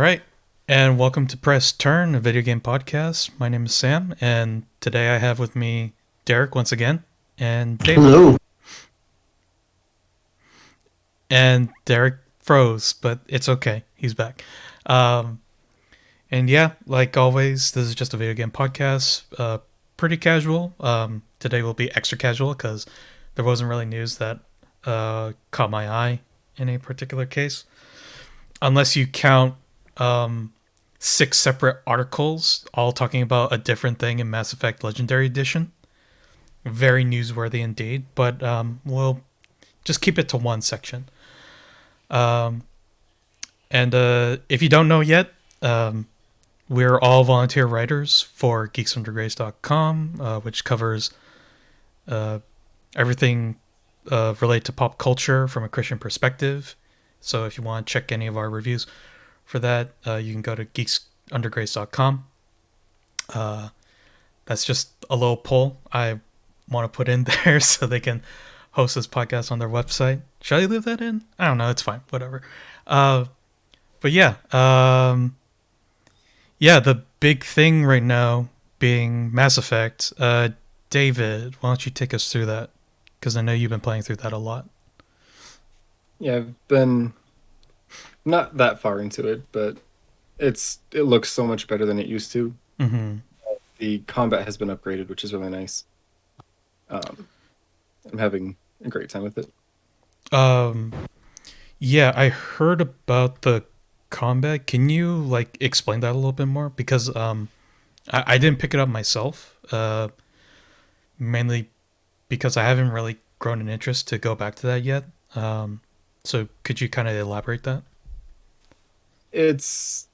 right. And welcome to Press Turn, a video game podcast. My name is Sam, and today I have with me Derek once again, and David. Hello. And Derek froze, but it's okay. He's back. Um, and yeah, like always, this is just a video game podcast. Pretty casual. Today will be extra casual because there wasn't really news that caught my eye in a particular case. Unless you count six separate articles all talking about a different thing in Mass Effect Legendary Edition. Very newsworthy indeed, but we'll just keep it to one section. Um, and if you don't know yet, we're all volunteer writers for geeksundergrace.com, which covers uh, everything related to pop culture from a Christian perspective. So if you want to check any of our reviews for that, you can go to geeksundergrace.com. That's just a little poll I want to put in there so they can host this podcast on their website. Should I leave that in? I don't know. It's fine. Whatever. Uh, but yeah, yeah, the big thing right now being Mass Effect. David, why don't you take us through that? Because I know you've been playing through that a lot. Yeah, I've been not that far into it, but it looks so much better than it used to. Mm-hmm. The combat has been upgraded, which is really nice. Um, I'm having a great time with it. Um, yeah, I heard about the combat. Can you like explain that a little bit more? Because I didn't pick it up myself. Mainly because I haven't really grown an interest to go back to that yet. So could you kind of elaborate that? It's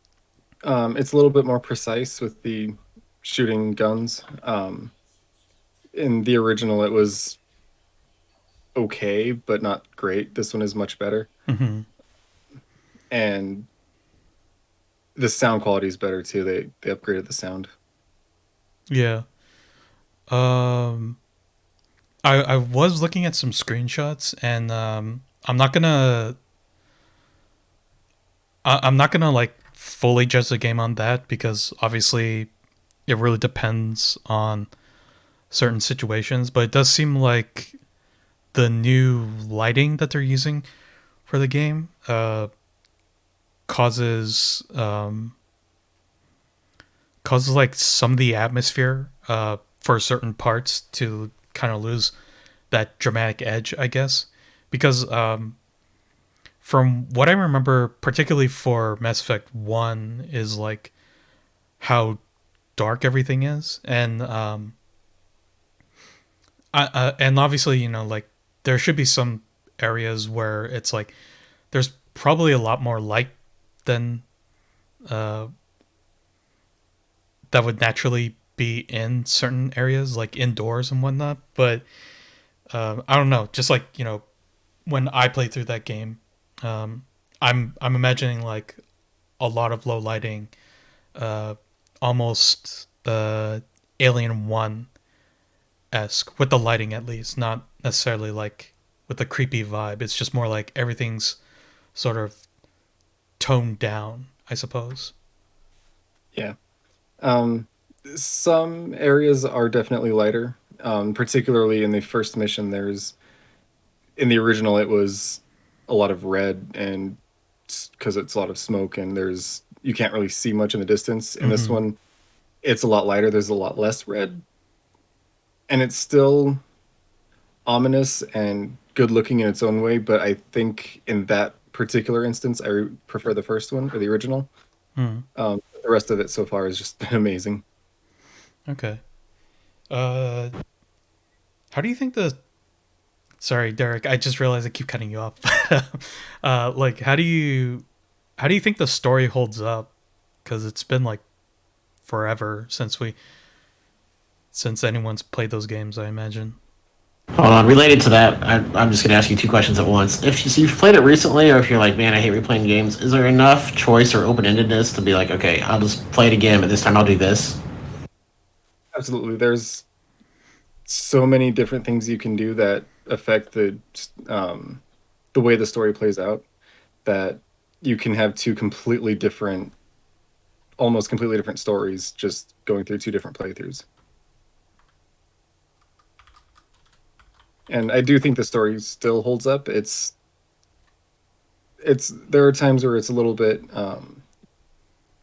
it's a little bit more precise with the shooting guns. In the original, it was okay, but not great. This one is much better, Mm-hmm. and the sound quality is better too. They upgraded the sound. Yeah. Um, I was looking at some screenshots, and I'm not gonna like fully judge the game on that because obviously it really depends on certain situations. But it does seem like the new lighting that they're using for the game causes causes like some of the atmosphere for certain parts to kind of lose that dramatic edge, I guess, because from what I remember, particularly for Mass Effect One, is like how dark everything is, and and obviously like there should be some areas where it's like there's probably a lot more light than uh, that would naturally be in certain areas, like indoors and whatnot. But I don't know. Just like when I played through that game, um, I'm imagining like a lot of low lighting, uh, almost Alien One esque with the lighting at least, not necessarily like with the creepy vibe. It's just more like everything's sort of toned down, I suppose. Yeah. Um, some areas are definitely lighter. Particularly in the first mission, in the original it was a lot of red, and because it's a lot of smoke and there's you can't really see much in the distance. In this Mm-hmm. one, it's a lot lighter. There's a lot less red, and it's still ominous and good looking in its own way. But I think in that particular instance, prefer the first one or the original. Mm. The rest of it so far has just been amazing. Okay. Uh, how do you think the? Sorry, Derek. I just realized I keep cutting you off. Like, how do you think the story holds up? Because it's been like forever since anyone's played those games. I imagine. Hold on. Related to that, I'm just going to ask you two questions at once. If you've played it recently, or if you're like, man, I hate replaying games, is there enough choice or open endedness to be like, okay, I'll just play it again, but this time I'll do this? Absolutely, there's so many different things you can do that affect um, the way the story plays out. That you can have two completely different, almost completely different stories just going through two different playthroughs. And I do think the story still holds up. It's there are times where it's a little bit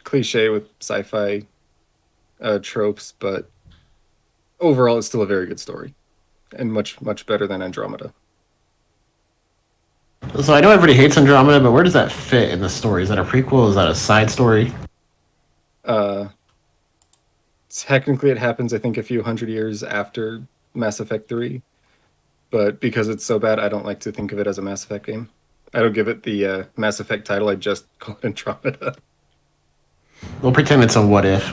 cliche with sci-fi tropes, but overall, it's still a very good story and much better than Andromeda. So I know everybody hates Andromeda, but where does that fit in the story? Is that a prequel? Is that a side story? Uh, Technically, it happens I think a few hundred years after Mass Effect 3, but because it's so bad, I don't like to think of it as a Mass Effect game. I don't give it the Mass Effect title. I just call it Andromeda. We'll pretend it's a what if.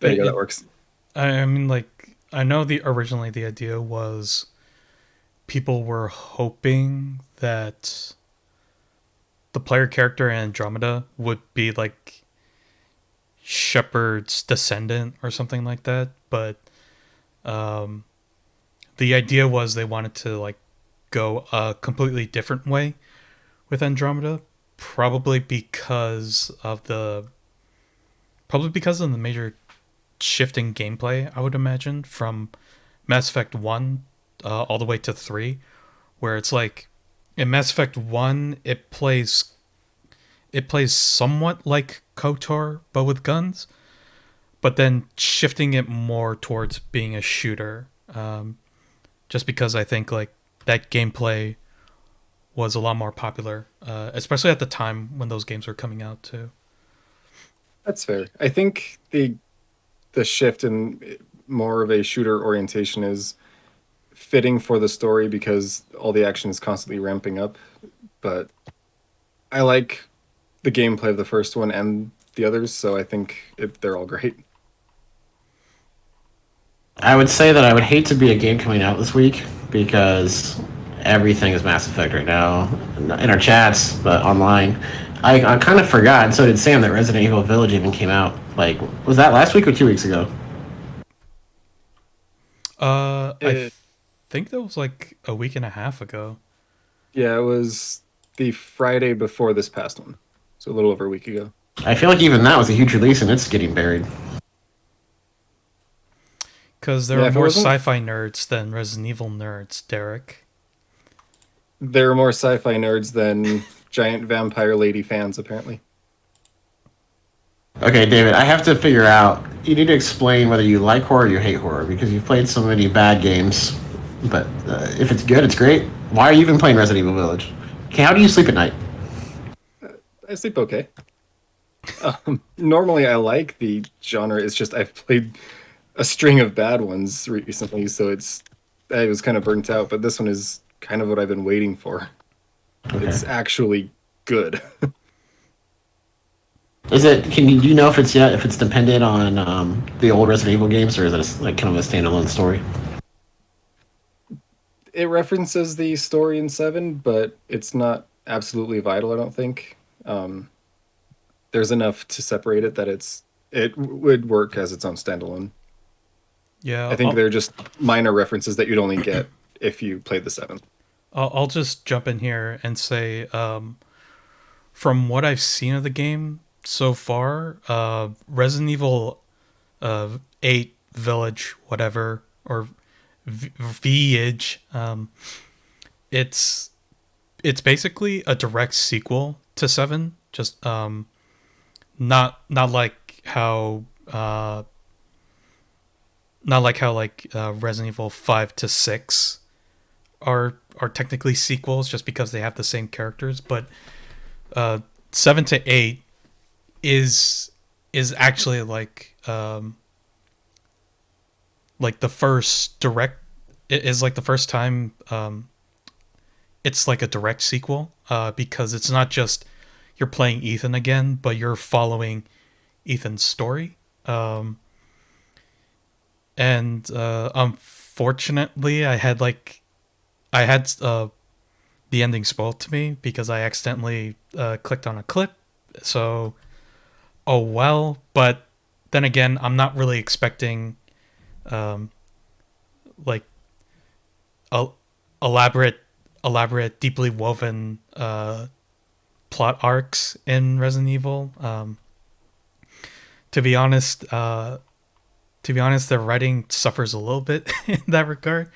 There you It, go. it That works. I mean, like, I know the originally the idea was people were hoping that the player character in Andromeda would be like Shepard's descendant or something like that, but um, the idea was they wanted to like go a completely different way with Andromeda, probably because of the major shift in gameplay. I would imagine from Mass Effect 1 all the way to 3, where it's like in Mass Effect 1 it plays somewhat like KOTOR but with guns, but then shifting it more towards being a shooter. Just because I think like that gameplay was a lot more popular, especially at the time when those games were coming out too. That's fair. I think the shift in more of a shooter orientation is fitting for the story because all the action is constantly ramping up. But I like the gameplay of the first one and the others, so I think they're all great. I would say that I would hate to be a game coming out this week because everything is Mass Effect right now in our chats, but online. I kind of forgot, and so did Sam, that Resident Evil Village even came out. Like, was that last week or 2 weeks ago? I think that was like a week and a half ago. Yeah, it was the Friday before this past one, so a little over a week ago. I feel like even that was a huge release, and it's getting buried. Because there Yeah, are if it more wasn't, sci-fi nerds than Resident Evil nerds, Derek. there are more sci-fi nerds than giant vampire lady fans, apparently. Okay, David, I have to figure out. You need to explain whether you like horror or you hate horror because you've played so many bad games. But if it's good, it's great. Why are you even playing Resident Evil Village? Okay, how do you sleep at night? I sleep okay. Normally, I like the genre. It's just I've played a string of bad ones recently, so I was kind of burnt out. But this one is kind of what I've been waiting for. Okay. It's actually good. Is it? Can you do you know if it's yet if it's dependent on the old Resident Evil games or is it like kind of a standalone story? It references the story in Seven, but it's not absolutely vital. I don't think. Um, there's enough to separate it that it would work as its own standalone. I Yeah, think they're just minor references that you'd only get if you played the seventh. I'll just jump in here and say, from what I've seen of the game so far, Resident Evil 8 Village, whatever, or VIIage, it's it's basically a direct sequel to 7, just not like how Resident Evil 5 to 6 are technically sequels just because they have the same characters, but 7 to 8 is actually like the first direct, it is like the first time it's like a direct sequel, because it's not just you're playing Ethan again, but you're following Ethan's story. And unfortunately, I had the ending spoiled to me because I accidentally clicked on a clip. So, oh well. But then again, I'm not really expecting um, like a elaborate, deeply woven plot arcs in Resident Evil. To be honest, their writing suffers a little bit in that regard.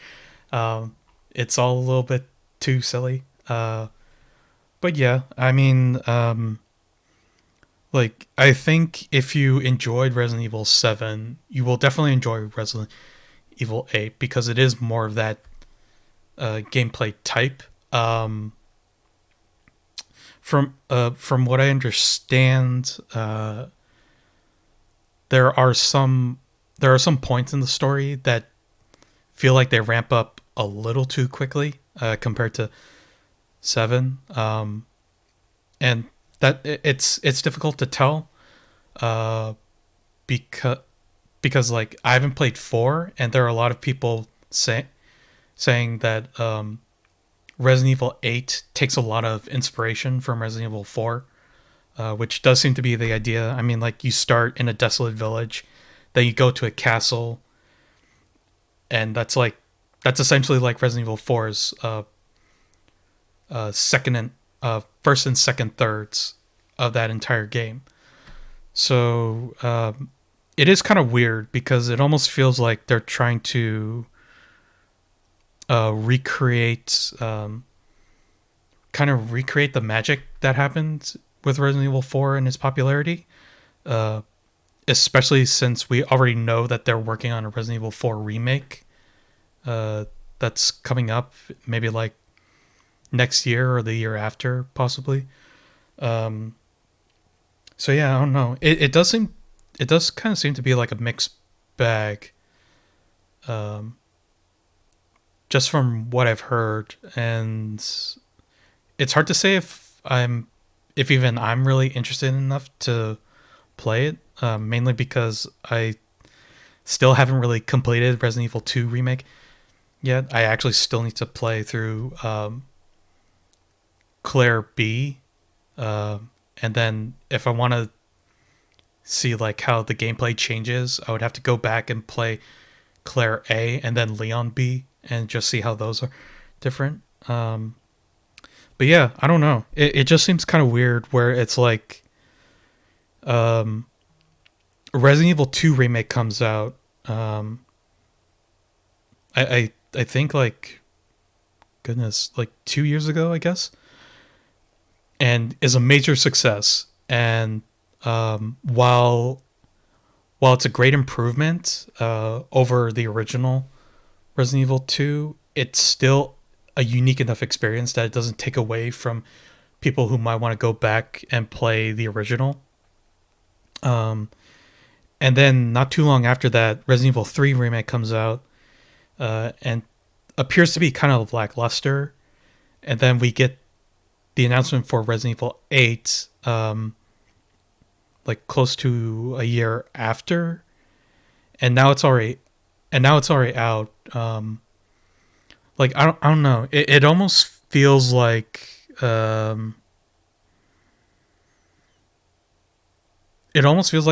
It's all a little bit too silly. But yeah, I mean, like I think if you enjoyed Resident Evil 7, you will definitely enjoy Resident Evil 8 because it is more of that gameplay type. From what I understand, there are some points in the story that feel like they ramp up a little too quickly compared to 7, and that it's difficult to tell because like I haven't played 4, and there are a lot of people saying that Resident Evil 8 takes a lot of inspiration from Resident Evil 4, which does seem to be the idea. I mean, like you start in a desolate village, then you go to a castle, and that's essentially like Resident Evil 4's second and first and second thirds of that entire game. So it is kind of weird because it almost feels like they're trying to recreate the magic that happened with Resident Evil 4 and its popularity, especially since we already know that they're working on a Resident Evil 4 remake that's coming up maybe like next year or the year after, possibly. So yeah, I don't know. It does kind of seem to be like a mixed bag, just from what I've heard, and it's hard to say if even I'm really interested enough to play it. Mainly because I still haven't really completed Resident Evil 2 remake yet. I actually still need to play through Claire B, and then if I want to see like how the gameplay changes, I would have to go back and play Claire A and then Leon B and just see how those are different. But yeah, I don't know. It just seems kind of weird where it's like Resident Evil 2 remake comes out. I think like goodness, like 2 years ago, I guess, and is a major success. And while it's a great improvement over the original Resident Evil 2, it's still a unique enough experience that it doesn't take away from people who might want to go back and play the original. And then not too long after that, Resident Evil 3 remake comes out, and appears to be kind of lackluster. And then we get the announcement for Resident Evil 8, like close to a year after, and now it's already out. Like I don't know. It almost feels like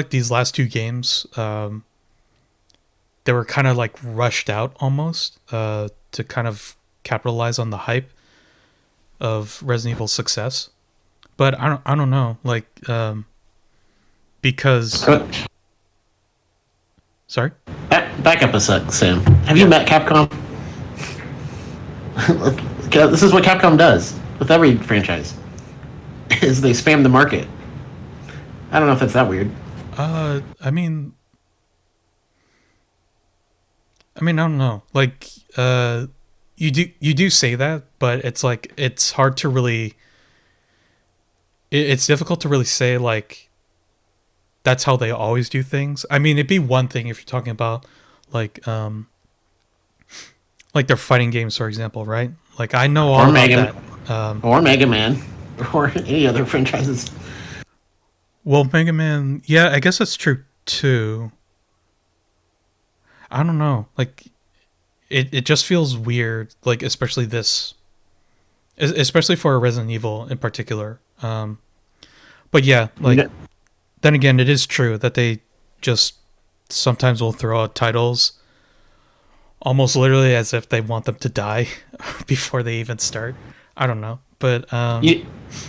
these last two games, they were kind of like rushed out almost to kind of capitalize on the hype of Resident Evil's success. But I don't know, like because sorry. Back up a sec, Sam. Have you met Capcom? This is what Capcom does with every franchise: is they spam the market. I don't know if that's that weird. I mean, I don't know. Like, you do say that, but it's like it's hard to really. It's difficult to really say like. That's how they always do things. I mean, it'd be one thing if you're talking about like their fighting games, for example, right? Like I know all about that. Or Mega Man, or any other franchises. Well, Mega Man, yeah, I guess that's true too. I don't know. Like, it just feels weird. Like, especially for Resident Evil in particular. But yeah, like, then again, it is true that they just sometimes will throw out titles almost literally as if they want them to die before they even start. I don't know. But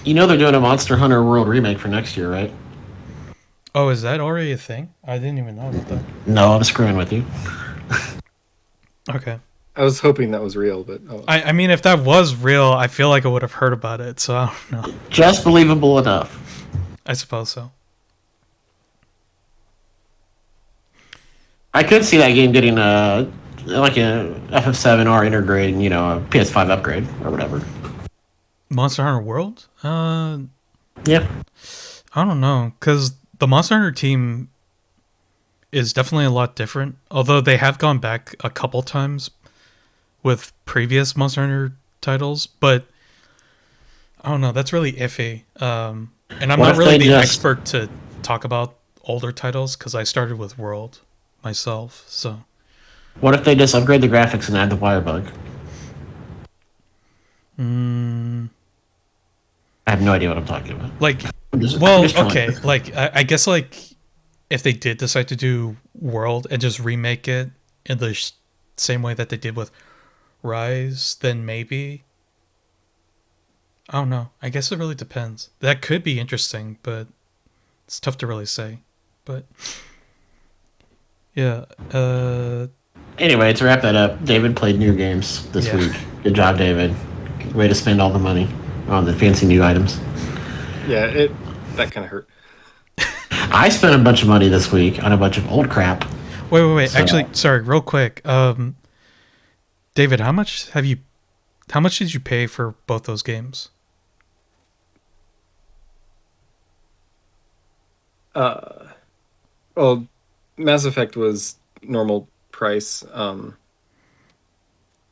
You know they're doing a Monster Hunter World remake for next year, right? oh, is that already a thing? I didn't even know about that. No, I'm screwing with you. Okay. I was hoping that was real, but I mean, if that was real, I feel like I would have heard about it. So I don't know. Just believable enough. I suppose so. I could see that game getting a like a FF7 or integrating, a PS5 upgrade or whatever. Monster Hunter World? Yeah. I don't know, because the Monster Hunter team is definitely a lot different. Although they have gone back a couple times with previous Monster Hunter titles, but I don't know. That's really iffy. And I'm What not if really they the just expert to talk about older titles because I started with World myself. So what if they just upgrade the graphics and add the wire bug? mm, I have no idea what I'm talking about. like, I'm well, just trying. okay. Like, I guess like if they did decide to do World and just remake it in the same way that they did with Rise, then maybe. I don't know. I guess it really depends. That could be interesting, but it's tough to really say. But yeah, Anyway, to wrap that up, David played new games this Yeah. week. Good job, David. Way to spend all the money on the fancy new items. yeah, that kind of hurt. I spent a bunch of money this week on a bunch of old crap. wait. So, Actually, sorry, real quick. David, how much did you pay for both those games? Uh, well, Mass Effect was normal price,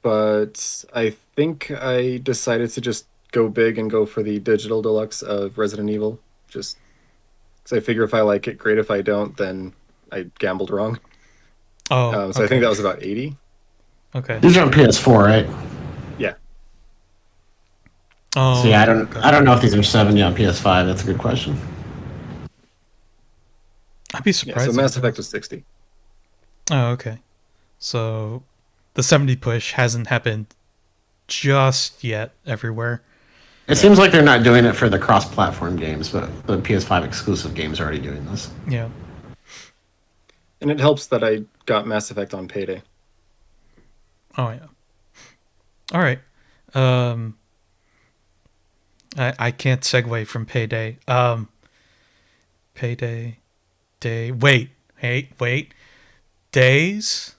but I think I decided to just go big and go for the digital deluxe of Resident Evil. Just because I figure if I like it, great. If I don't, then I gambled wrong. Oh, So I okay. think that was about 80. Okay. these are on PS4, right? Yeah, Oh, So yeah, okay. I don't know if these are 70 on PS5. That's a good question. I'd be yeah. surprised. So if Mass it Effect was. was 60. Oh, okay. So the 70 push hasn't happened just yet everywhere. It seems like they're not doing it for the cross-platform games, but the PS5 exclusive games are already doing this. Yeah. And it helps that I got Mass Effect on payday. Oh, yeah. All right. Um, I can't segue from payday. Payday, day. Wait. Days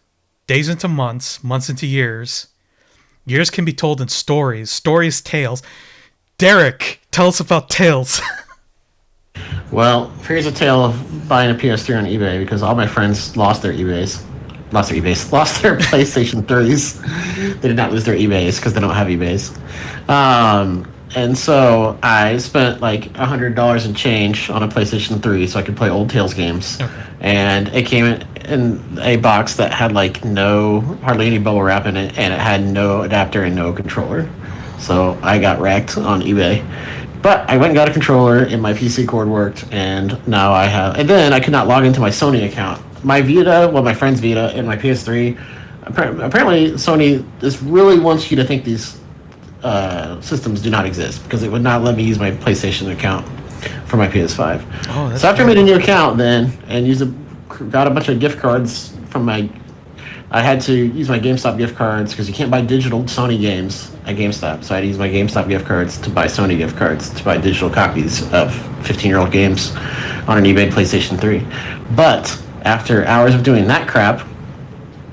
into months, months into years. Years can be told in stories, tales. Derek, tell us about tales. Well, here's a tale of buying a PS3 on eBay because all my friends lost their lost their PlayStation 3s. They did not lose their eBays because they don't have eBays. And so I spent like $100 in change on a PlayStation 3 so I could play old Tales games. Okay. And it came in a box that had like hardly any bubble wrap in it, and it had no adapter and no controller. So I got wrecked on eBay. But I went and got a controller, and my PC cord worked, and now I have. And then I could not log into my Sony account. My Vita, well, my friend's Vita, and my PS3. Apparently, Sony just really wants you to think these systems do not exist because it would not let me use my PlayStation account for my PS5. Oh, that's So after I made a weird. new account, then and got a bunch of gift cards from my. I had to use my GameStop gift cards because you can't buy digital Sony games at GameStop. So I had to use my GameStop gift cards to buy Sony gift cards to buy digital copies of 15-year-old games on an eBay PlayStation 3. But after hours of doing that crap,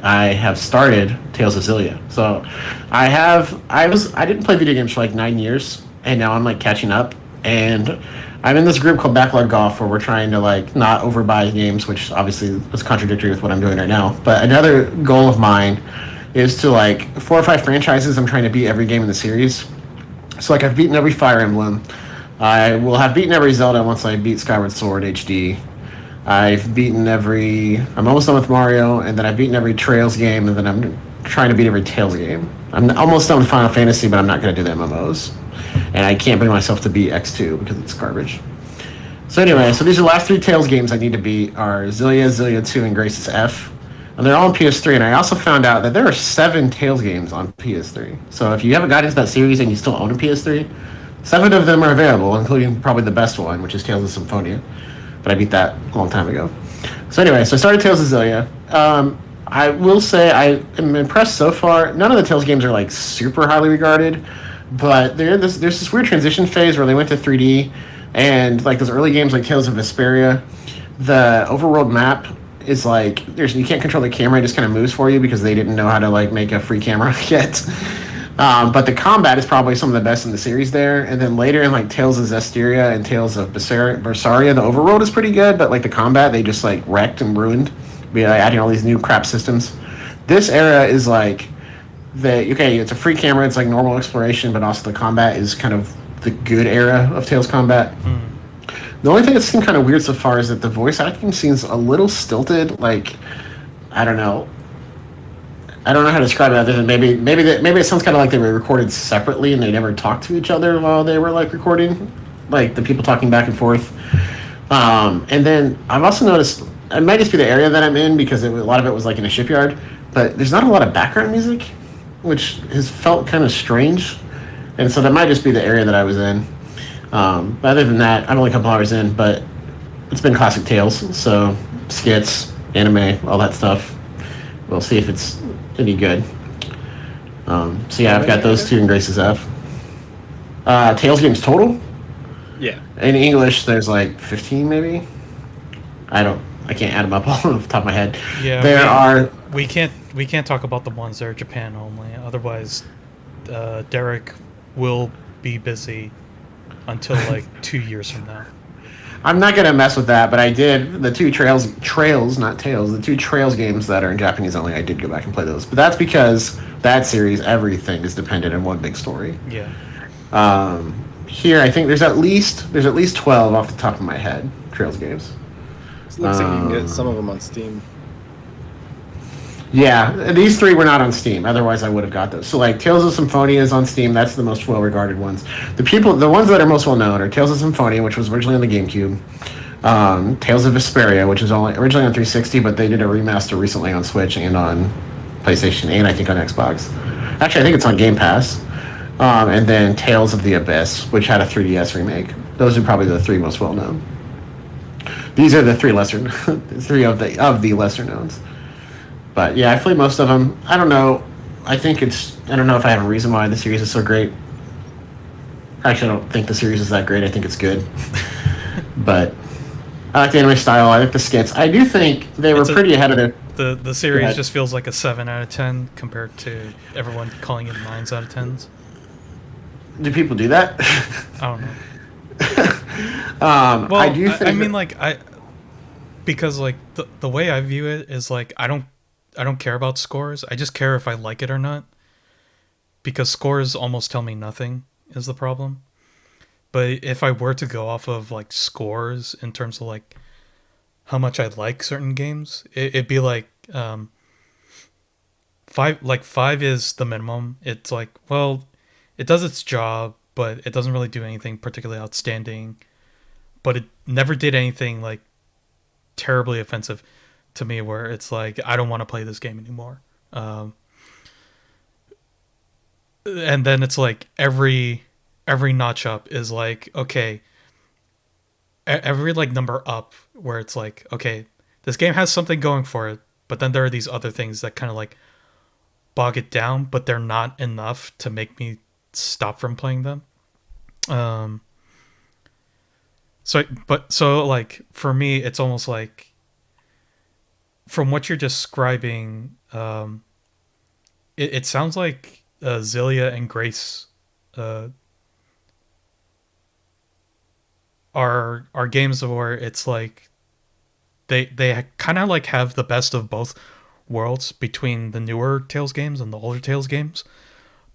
I have started Tales of Xillia. So I didn't play video games for like 9 years, and now I'm like catching up. And I'm in this group called Backlog Golf where we're trying to like not overbuy games, which obviously is contradictory with what I'm doing right now. But another goal of mine is to like 4 or 5 franchises. I'm trying to beat every game in the series. So like I've beaten every Fire Emblem. I will have beaten every Zelda once I beat Skyward Sword HD. I've beaten I'm almost done with Mario, and then I've beaten every Trails game, and then I'm trying to beat every Tales game. I'm almost done with Final Fantasy, but I'm not going to do the MMOs. And I can't bring myself to beat X2 because it's garbage. So anyway, so these are the last 3 Tales games I need to beat are Xillia 2, and Graces F. And they're all on PS3, and I also found out that there are 7 Tales games on PS3. So if you haven't gotten into that series and you still own a PS3, 7 of them are available, including probably the best one, which is Tales of Symphonia. But I beat that a long time ago. So anyway, so I started Tales of Zillia. I will say I am impressed so far. None of the Tales games are like super highly regarded, but there's this weird transition phase where they went to 3D, and like those early games like Tales of Vesperia, the overworld map is like you can't control the camera; it just kind of moves for you because they didn't know how to like make a free camera yet. But the combat is probably some of the best in the series there. And then later in like Tales of Zestiria and Tales of Bersaria, the overworld is pretty good, but like the combat they just like wrecked and ruined by like, adding all these new crap systems. This era is like it's a free camera, it's like normal exploration, but also the combat is kind of the good era of Tales combat. The only thing that's seemed kind of weird so far is that the voice acting seems a little stilted. Like, I don't know. I don't know how to describe it other than maybe it sounds kind of like they were recorded separately and they never talked to each other while they were like recording, like the people talking back and forth. And then I've also noticed it might just be the area that I'm in because a lot of it was like in a shipyard, but there's not a lot of background music, which has felt kind of strange, and so that might just be the area that I was in. But other than that, I'm only a couple hours in, but it's been classic Tales, so skits, anime, all that stuff. We'll see if it's any good. So yeah, I've got those two in Grace's up. Tales games total? Yeah. In English, there's like 15 maybe. I can't add them up all off the top of my head. Yeah, we can't talk about the ones that are Japan only. Otherwise, Derek will be busy until like 2 years from now. I'm not gonna mess with that, but I did the two trails, not Tales, the two Trails games that are in Japanese only. I did go back and play those, but that's because that series, everything is dependent on one big story. Yeah. Here, I think there's at least 12 off the top of my head Trails games. It looks like you can get some of them on Steam. Yeah, these three were not on Steam. Otherwise, I would have got those. So, like, Tales of Symphonia is on Steam. That's the most well-regarded ones. The ones that are most well-known are Tales of Symphonia, which was originally on the GameCube. Tales of Vesperia, which was originally on 360, but they did a remaster recently on Switch and on PlayStation and I think on Xbox. Actually, I think it's on Game Pass. And then Tales of the Abyss, which had a 3DS remake. Those are probably the three most well-known. These are the three of the lesser knowns. But yeah, I played most of them. I don't know. I don't know if I have a reason why the series is so great. Actually, I don't think the series is that great. I think it's good. But I like the anime style. I like the skits. I do think they were pretty ahead of their... The series just feels like a 7 out of 10 compared to everyone calling it 9s out of 10s. Do people do that? I don't know. Well, I do think... I mean, like, because, like, the way I view it is, like, I don't care about scores. I just care if I like it or not. Because scores almost tell me nothing is the problem. But if I were to go off of like scores in terms of like how much I like certain games, it'd be like 5. Like 5 is the minimum. It's like, well, it does its job, but it doesn't really do anything particularly outstanding. But it never did anything like terribly offensive to me where it's like I don't want to play this game anymore. And then it's like every notch up is like, okay, every like number up where it's like, okay, this game has something going for it, but then there are these other things that kind of like bog it down, but they're not enough to make me stop from playing them. So like for me, it's almost like from what you're describing, it sounds like Zillia and Grace are games where it's like they kind of like have the best of both worlds between the newer Tales games and the older Tales games,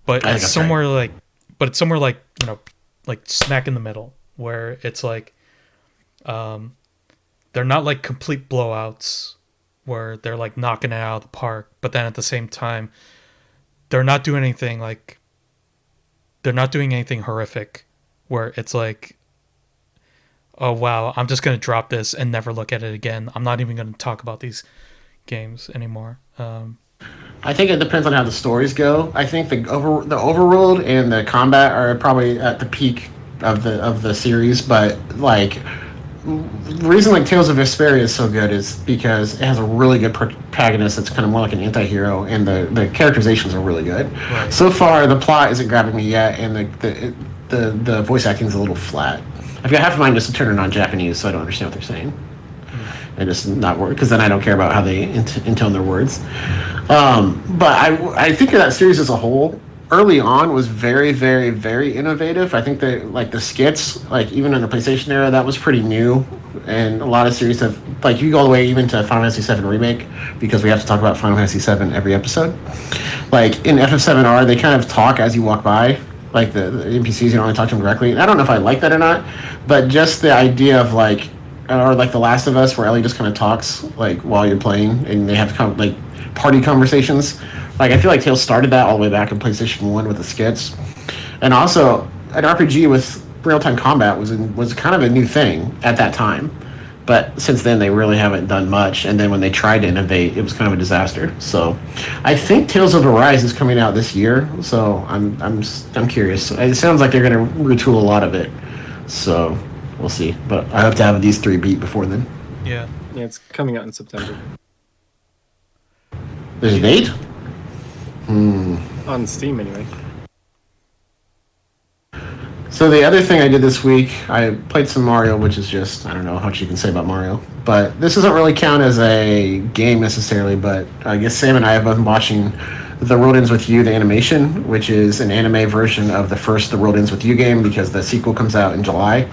but it's somewhere right. like like smack in the middle where it's like they're not like complete blowouts where they're like knocking it out of the park, but then at the same time they're not doing anything horrific where it's like, oh wow, I'm just going to drop this and never look at it again. I'm not even going to talk about these games anymore. I think it depends on how the stories go. I think the overworld and the combat are probably at the peak of the series, but like the reason like Tales of Vesperia is so good is because it has a really good protagonist that's kind of more like an anti-hero, and the characterizations are really good. Right. So far, the plot isn't grabbing me yet, and the voice acting is a little flat. I've got half of mine just to turn it on Japanese, so I don't understand what they're saying, Mm. and just not work because then I don't care about how they intone their words. But I think of that series as a whole. Early on was very, very, very innovative. I think that like the skits, like even in the PlayStation era, that was pretty new. And a lot of series have like you go all the way even to Final Fantasy VII remake because we have to talk about Final Fantasy VII every episode. Like in FF7R, they kind of talk as you walk by. Like the NPCs, you don't really talk to them directly. And I don't know if I like that or not, but just the idea of like, or like The Last of Us, where Ellie just kind of talks like while you're playing, and they have like party conversations. Like I feel like Tales started that all the way back in PlayStation One with the skits, and also an RPG with real time combat was kind of a new thing at that time. But since then, they really haven't done much. And then when they tried to innovate, it was kind of a disaster. So, I think Tales of Arise is coming out this year. So I'm curious. It sounds like they're going to retool a lot of it. So we'll see. But I hope to have these three beat before then. Yeah. Yeah, it's coming out in September There's a date. on Steam anyway. So the other thing I did this week, I played some Mario, which is just I don't know how much you can say about Mario, but this doesn't really count as a game necessarily. But I guess Sam and I have both been watching The World Ends with You, the animation, which is an anime version of the first The World Ends with You game because the sequel comes out in July,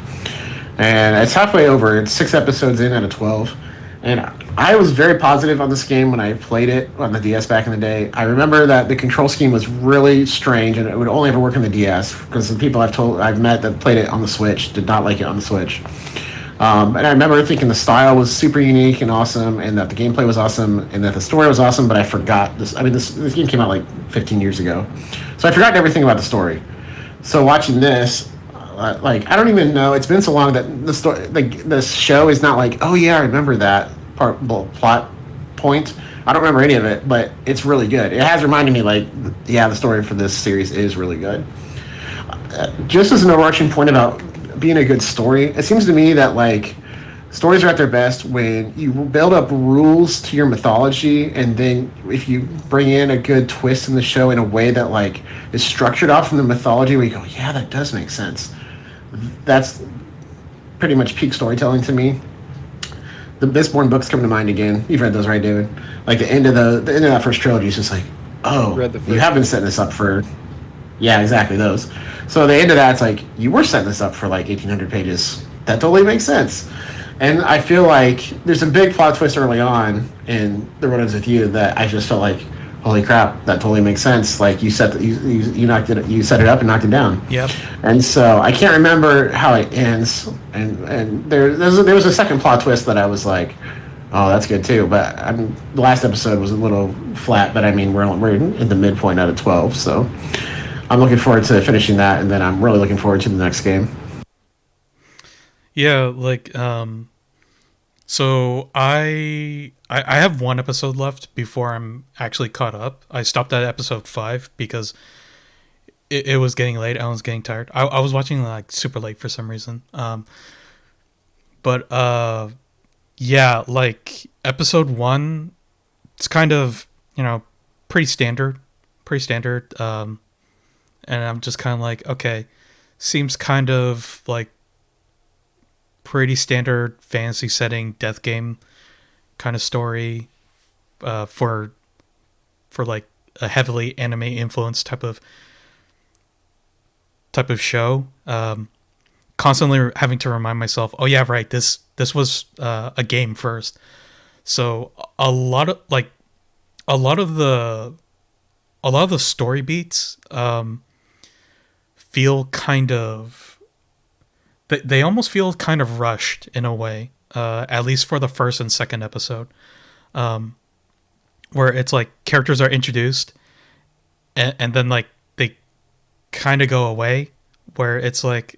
and it's halfway over. It's 6 episodes in out of 12, and I was very positive on this game when I played it on the DS back in the day. I remember that the control scheme was really strange, and it would only ever work on the DS because the people I've met that played it on the Switch did not like it on the Switch. And I remember thinking the style was super unique and awesome, and that the gameplay was awesome, and that the story was awesome. But I forgot this. I mean, this game came out like 15 years ago, so I forgot everything about the story. So watching this, like I don't even know. It's been so long that the story, like the show, is not like, oh yeah, I remember that plot point. I don't remember any of it, but it's really good. It has reminded me, like, yeah, the story for this series is really good. Just as an overarching point about being a good story, it seems to me that like stories are at their best when you build up rules to your mythology, and then if you bring in a good twist in the show in a way that like is structured off from the mythology, where you go, yeah, that does make sense. That's pretty much peak storytelling to me. The Mistborn books come to mind again. You've read those, right, David? Like the end of that first trilogy is just like, oh, Read the you first have been setting this up for, yeah, exactly those. So the end of that's like you were setting this up for like 1,800 pages. That totally makes sense. And I feel like there's a big plot twist early on in The Road Ends with You that I just felt like, holy crap, that totally makes sense. Like you knocked it, you set it up and knocked it down. Yep. And so I can't remember how it ends. And there was a second plot twist that I was like, oh, that's good too. But the last episode was a little flat. But I mean, we're in the midpoint out of 12, so I'm looking forward to finishing that, and then I'm really looking forward to the next game. Yeah, like so I have one episode left before I'm actually caught up. I stopped at episode 5 because it was getting late. I was getting tired. I was watching like super late for some reason. But yeah, like episode 1, it's kind of, pretty standard, and I'm just kind of like, okay, seems kind of like pretty standard fantasy setting death game kind of story, for like a heavily anime influenced type of show. Constantly having to remind myself, oh yeah, right, this was a game first. So a lot of the story beats feel kind of, they almost feel kind of rushed in a way, at least for the first and second episode, where it's like characters are introduced and then like they kind of go away, where it's like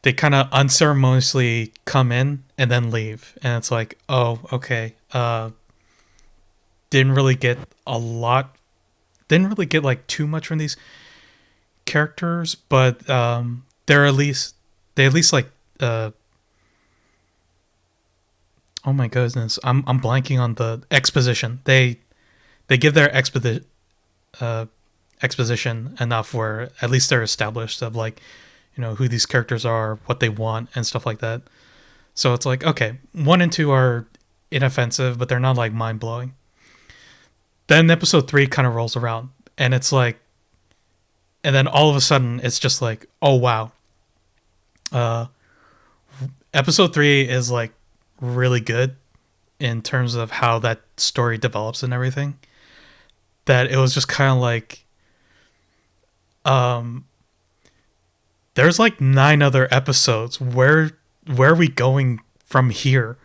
they kind of unceremoniously come in and then leave, and it's like, oh, okay, didn't really get like too much from these. And then like they kind of unceremoniously come in and then leave, and it's like, oh, okay, didn't really get like too much from these. And then like they kind of unceremoniously come in and then leave, and it's like, oh, okay, didn't really get like too much from these. And then like they kind of unceremoniously come in and then leave, and it's like, oh, okay, didn't really get a lot characters, but they're at least they at least like oh my goodness, I'm blanking on the exposition. They give their uh, exposition enough where at least they're established of like, who these characters are, what they want, and stuff like that. So it's like, okay, 1 and 2 are inoffensive, but they're not like mind blowing. Then episode 3 kind of rolls around, and it's like, and then all of a sudden it's just like, oh wow, uh, episode 3 is like really good in terms of how that story develops and everything. That it was just kind of like, um, there's like 9 other episodes. Where are we going from here?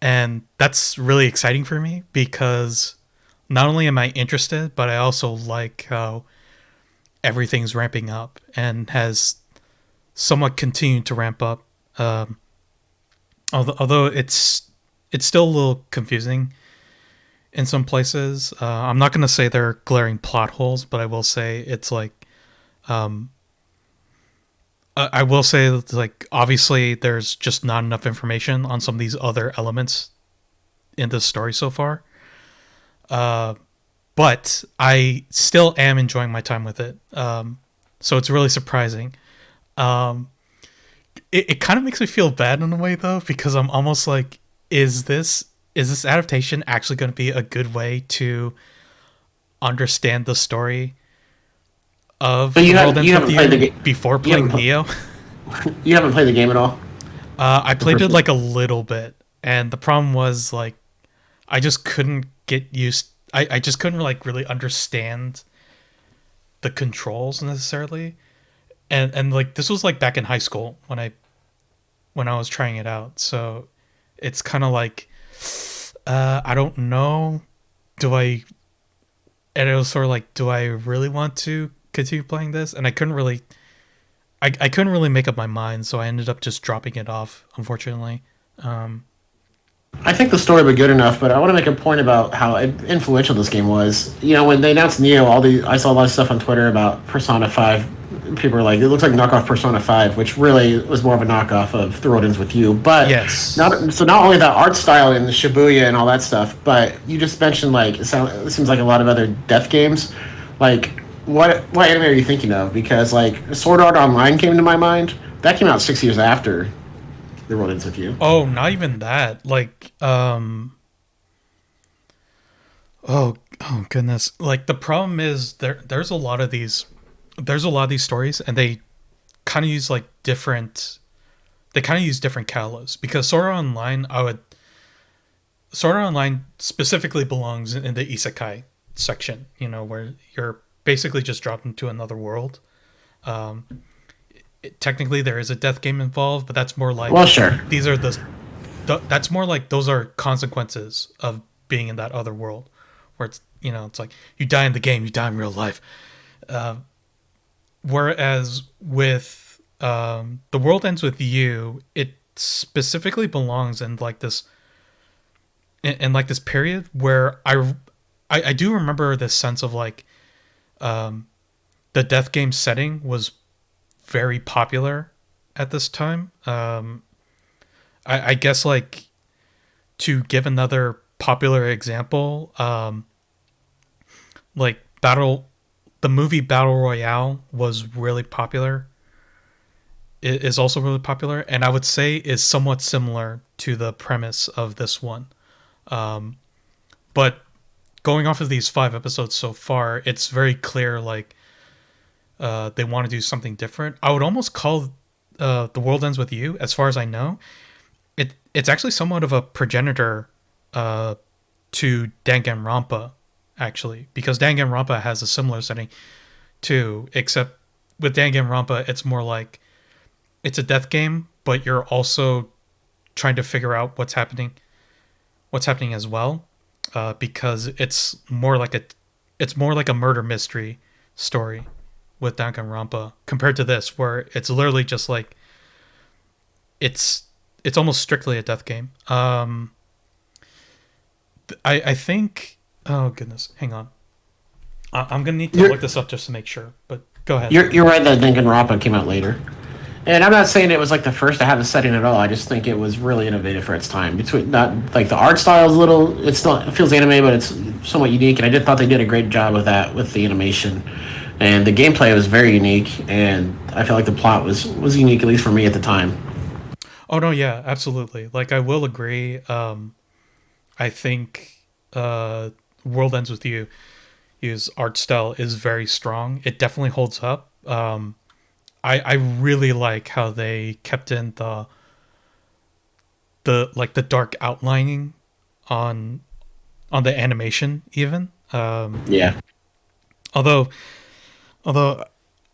And that's really exciting for me because not only am I interested, but I also like how everything's ramping up and has somewhat continued to ramp up. Although it's still a little confusing in some places. I'm not going to say there are glaring plot holes, but I will say it's like, I will say that, like, obviously there's just not enough information on some of these other elements in this story so far. But I still am enjoying my time with it. So it's really surprising. Um, it kind of makes me feel bad in a way though, because I'm almost like, is this adaptation actually going to be a good way to understand the story of But The World Ends you With haven't played the You game. before You haven't playing Neo? you haven't played the game at all. I The played first it one. like a little bit, and the problem was like I just couldn't get used. I just couldn't like really understand the controls necessarily, and like this was like back in high school when I was trying it out. So it's kind of like I don't know. Do I? And it was sort of like, do I really want to continue playing this? And I couldn't really. I couldn't really make up my mind, so I ended up just dropping it off, unfortunately. Um, I think the story would be good enough, but I want to make a point about how influential this game was. When they announced Neo, I saw a lot of stuff on Twitter about Persona 5. People were like, it looks like knockoff Persona 5, which really was more of a knockoff of The Road Ends With You. But yes. not only the art style and the Shibuya and all that stuff, but you just mentioned like it seems like a lot of other death games. Like what anime are you thinking of? Because like Sword Art Online came to my mind. That came out 6 years after The Road Ends With You. Oh, not even that. Like, oh goodness. Like the problem is there's a lot of these stories, and they kind of use like different they kind of use different catalysts because Sword Art Online specifically belongs in the isekai section, where you're basically just dropped into another world. Um, Technically there is a death game involved, but that's more like Well, sure. these are that's more like those are consequences of being in that other world, where it's like you die in the game, you die in real life. Uh, Whereas with The World Ends With You, it specifically belongs in like in like this period where I do remember this sense of like um, the death game setting was very popular at this time. I guess like to give another popular example, like the movie Battle Royale was really popular. It is also really popular, and I would say is somewhat similar to the premise of this one. Um, but going off of these 5 episodes so far, it's very clear like they want to do something different. I would almost call The World Ends With You, as far as I know, it's actually somewhat of a progenitor uh, to Danganronpa, actually, because Danganronpa has a similar setting too, except with Danganronpa, it's more like it's a death game, but you're also trying to figure out what's happening as well, because it's more like a murder mystery story with Danganronpa compared to this, where it's literally just like it's it's almost strictly a death game. I think. Oh goodness, hang on. I'm gonna need to You're look this up just to make sure. But Go ahead. You're right that Danganronpa came out later. And I'm not saying it was like the first to have the setting at all. I just think it was really innovative for its time. Between not like the art style is a little, it's still it feels anime, but it's somewhat unique. And I did thought they did a great job with that with the animation, and the gameplay was very unique. And I felt like the plot was unique at least for me at the time. Oh no, yeah, absolutely. Like I will agree. I think World Ends with You, his art style is very strong. It definitely holds up. I really like how they kept in the dark outlining on the animation even. Yeah. Although although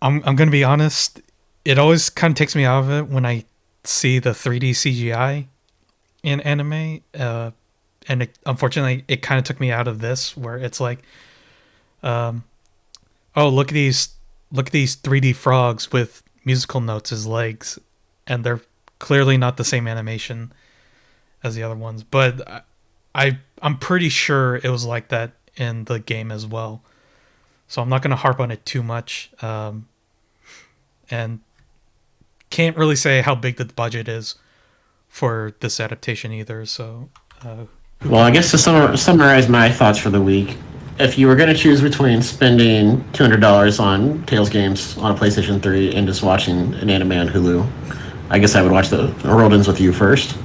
I'm gonna be honest, it always kind of takes me out of it when I see the 3D CGI in anime. And unfortunately, it kind of took me out of this where it's like, um, oh look at these 3D frogs with musical notes as legs, and they're clearly not the same animation as the other ones. But I'm pretty sure it was like that in the game as well. So I'm not going to harp on it too much, and can't really say how big the budget is for this adaptation either. So Well, I guess to summarize my thoughts for the week, if you were going to choose between spending $200 on Tales games on a PlayStation 3 and just watching an anime on Hulu, I guess I would watch the World Ends with You first.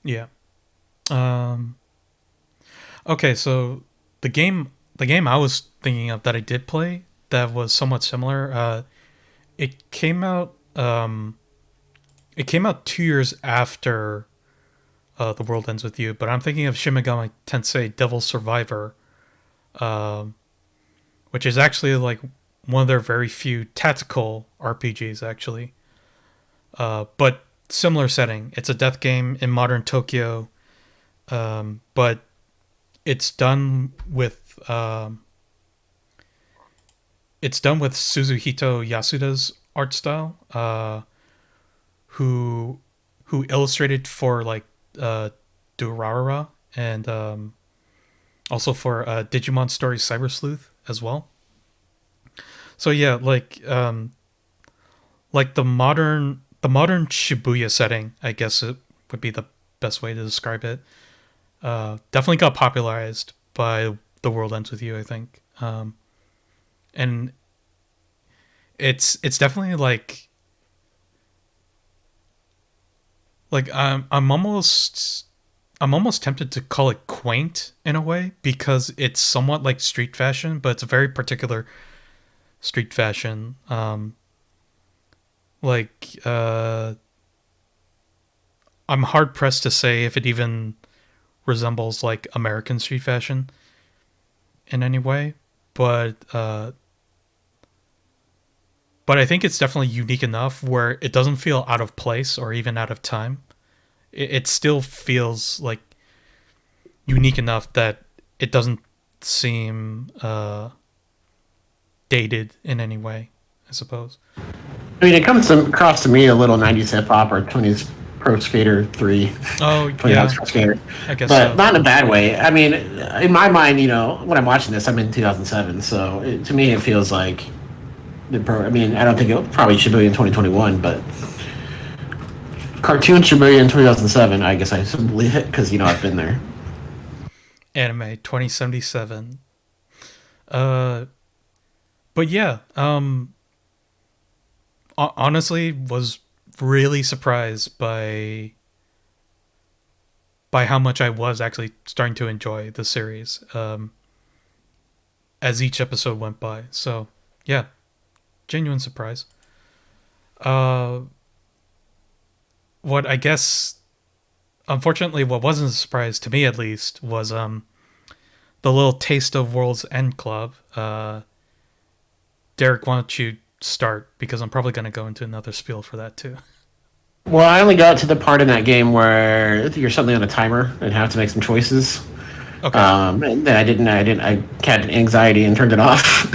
yeah. Um, okay, so the game I was thinking of that I did play that was somewhat similar. It came out. It came out 2 years after The World Ends with You, but I'm thinking of Shin Megami Tensei Devil Survivor, um, which is actually like one of their very few tactical RPGs, actually. But similar setting. It's a death game in modern Tokyo, but it's done with Suzuhito Yasuda's art style, who illustrated for like uh, Durarara and also for Digimon Story Cyber Sleuth as well. So yeah, like the modern Shibuya setting, I guess it would be the best way to describe it. Definitely got popularized by The World Ends with You, I think, and it's definitely like I'm almost tempted to call it quaint in a way because it's somewhat like street fashion, but it's a very particular street fashion. Like I'm hard pressed to say if it even resembles like American street fashion in any way, but but I think it's definitely unique enough where it doesn't feel out of place or even out of time. It still feels like unique enough that it doesn't seem dated in any way, I suppose. I mean, it comes across to me a little 90s hip hop or 20s Pro Skater 3, Oh 20 yeah, House Pro Skater, I guess but so. not in a bad way. I mean, in my mind, when I'm watching this, I'm in 2007, so to me, it feels like I mean, I don't think it probably should be in 2021, but cartoon Shibuya in 2007, I guess I should believe it because I've been there. Anime 2077. Uh, but yeah, honestly, was really surprised by how much I was actually starting to enjoy the series as each episode went by. So yeah, genuine surprise. Uh, what I guess, unfortunately, what wasn't a surprise to me at least was the little taste of World's End Club. Derek, why don't you start because I'm probably going to go into another spiel for that too. Well, I only got to the part in that game where you're suddenly on a timer and have to make some choices. Okay. And then I had anxiety and turned it off.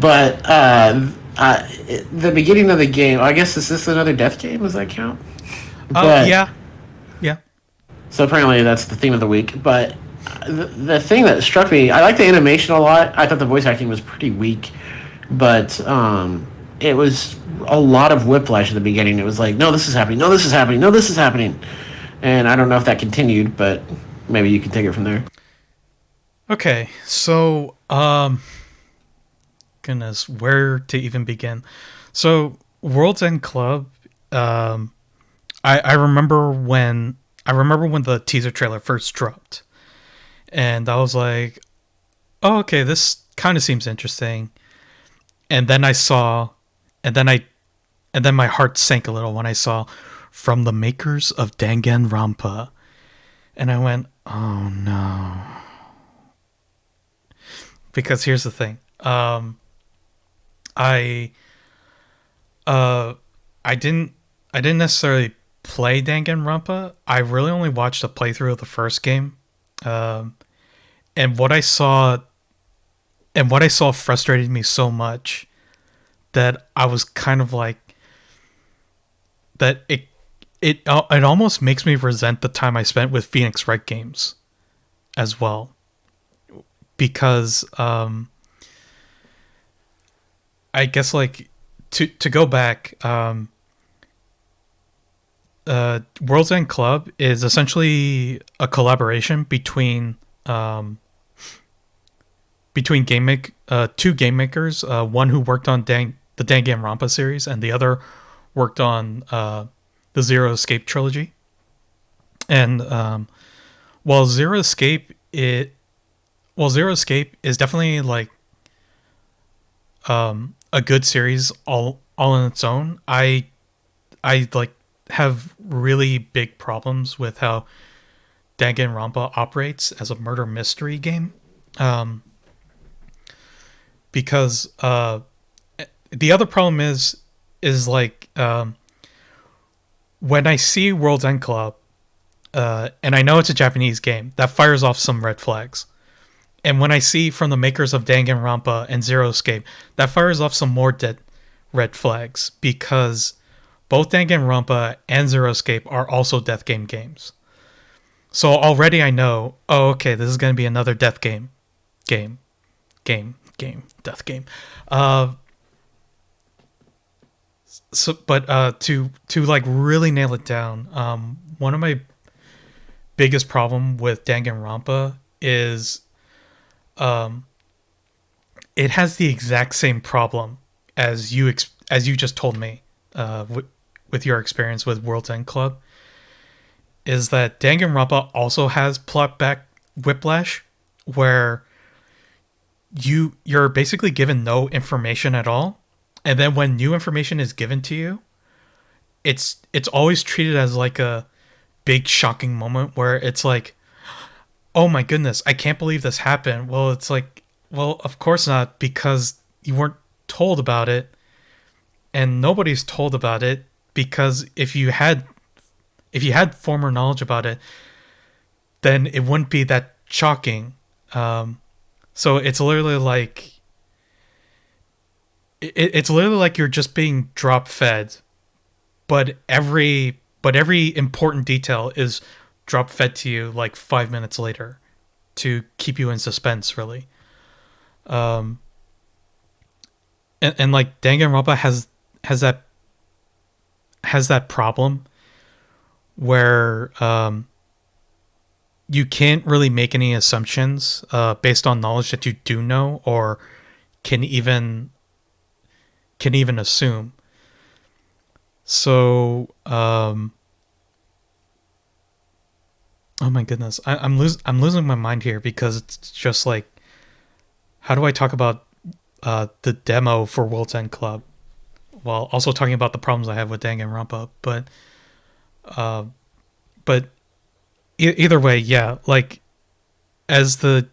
But the beginning of the game, I guess, is this another death game? Does that count? Oh But yeah, yeah. so apparently that's the theme of the week. But The thing that struck me, I like the animation a lot. I thought the voice acting was pretty weak, but it was a lot of whiplash at the beginning. It was like, no, this is happening. No, this is happening. No, this is happening. And I don't know if that continued, but maybe you can take it from there. Okay, so goodness, where to even begin? So World's End Club, um, I remember when the teaser trailer first dropped, and I was like, oh, okay, this kind of seems interesting. And then I saw, and then I, and then my heart sank a little when I saw from the makers of Danganronpa, and I went, oh no, because here's the thing, I, uh, I didn't, I didn't necessarily play Danganronpa. I really only watched a playthrough of the first game, um, and what I saw frustrated me so much that I was kind of like that it almost makes me resent the time I spent with Phoenix Wright games as well, because I guess like to go back, World's End Club is essentially a collaboration between two game makers, one who worked on the Danganronpa series, and the other worked on the Zero Escape trilogy. And while Zero Escape it while Zero Escape is definitely like a good series all on its own, I like have really big problems with how Danganronpa operates as a murder mystery game. Um, because the other problem is like when I see World's End Club, and I know it's a Japanese game, that fires off some red flags. And when I see from the makers of Danganronpa and Zero Escape, that fires off some more dead red flags, because both Danganronpa and Zero Escape are also death game games. So already I know, oh, okay, this is going to be another death game, death game. Uh, but to like really nail it down, one of my biggest problem with Danganronpa is um, it has the exact same problem as as you just told me, with your experience with World's End Club, is that Danganronpa also has plot back whiplash, where you're basically given no information at all, and then when new information is given to you, it's always treated as like a big shocking moment where it's like, oh my goodness, I can't believe this happened. Well, it's like, well, of course not, because you weren't told about it, and nobody's told about it, because if you had former knowledge about it, then it wouldn't be that shocking. So it's literally like it's literally like you're just being drop fed, but every important detail is drop fed to you like 5 minutes later to keep you in suspense, really. Um, and like Danganronpa has that has that problem where you can't really make any assumptions based on knowledge that you do know, or can even assume. So, oh my goodness, I'm losing my mind here, because it's just like, how do I talk about the demo for World's End Club while also talking about the problems I have with Danganronpa? Uh, but either way, yeah, like as the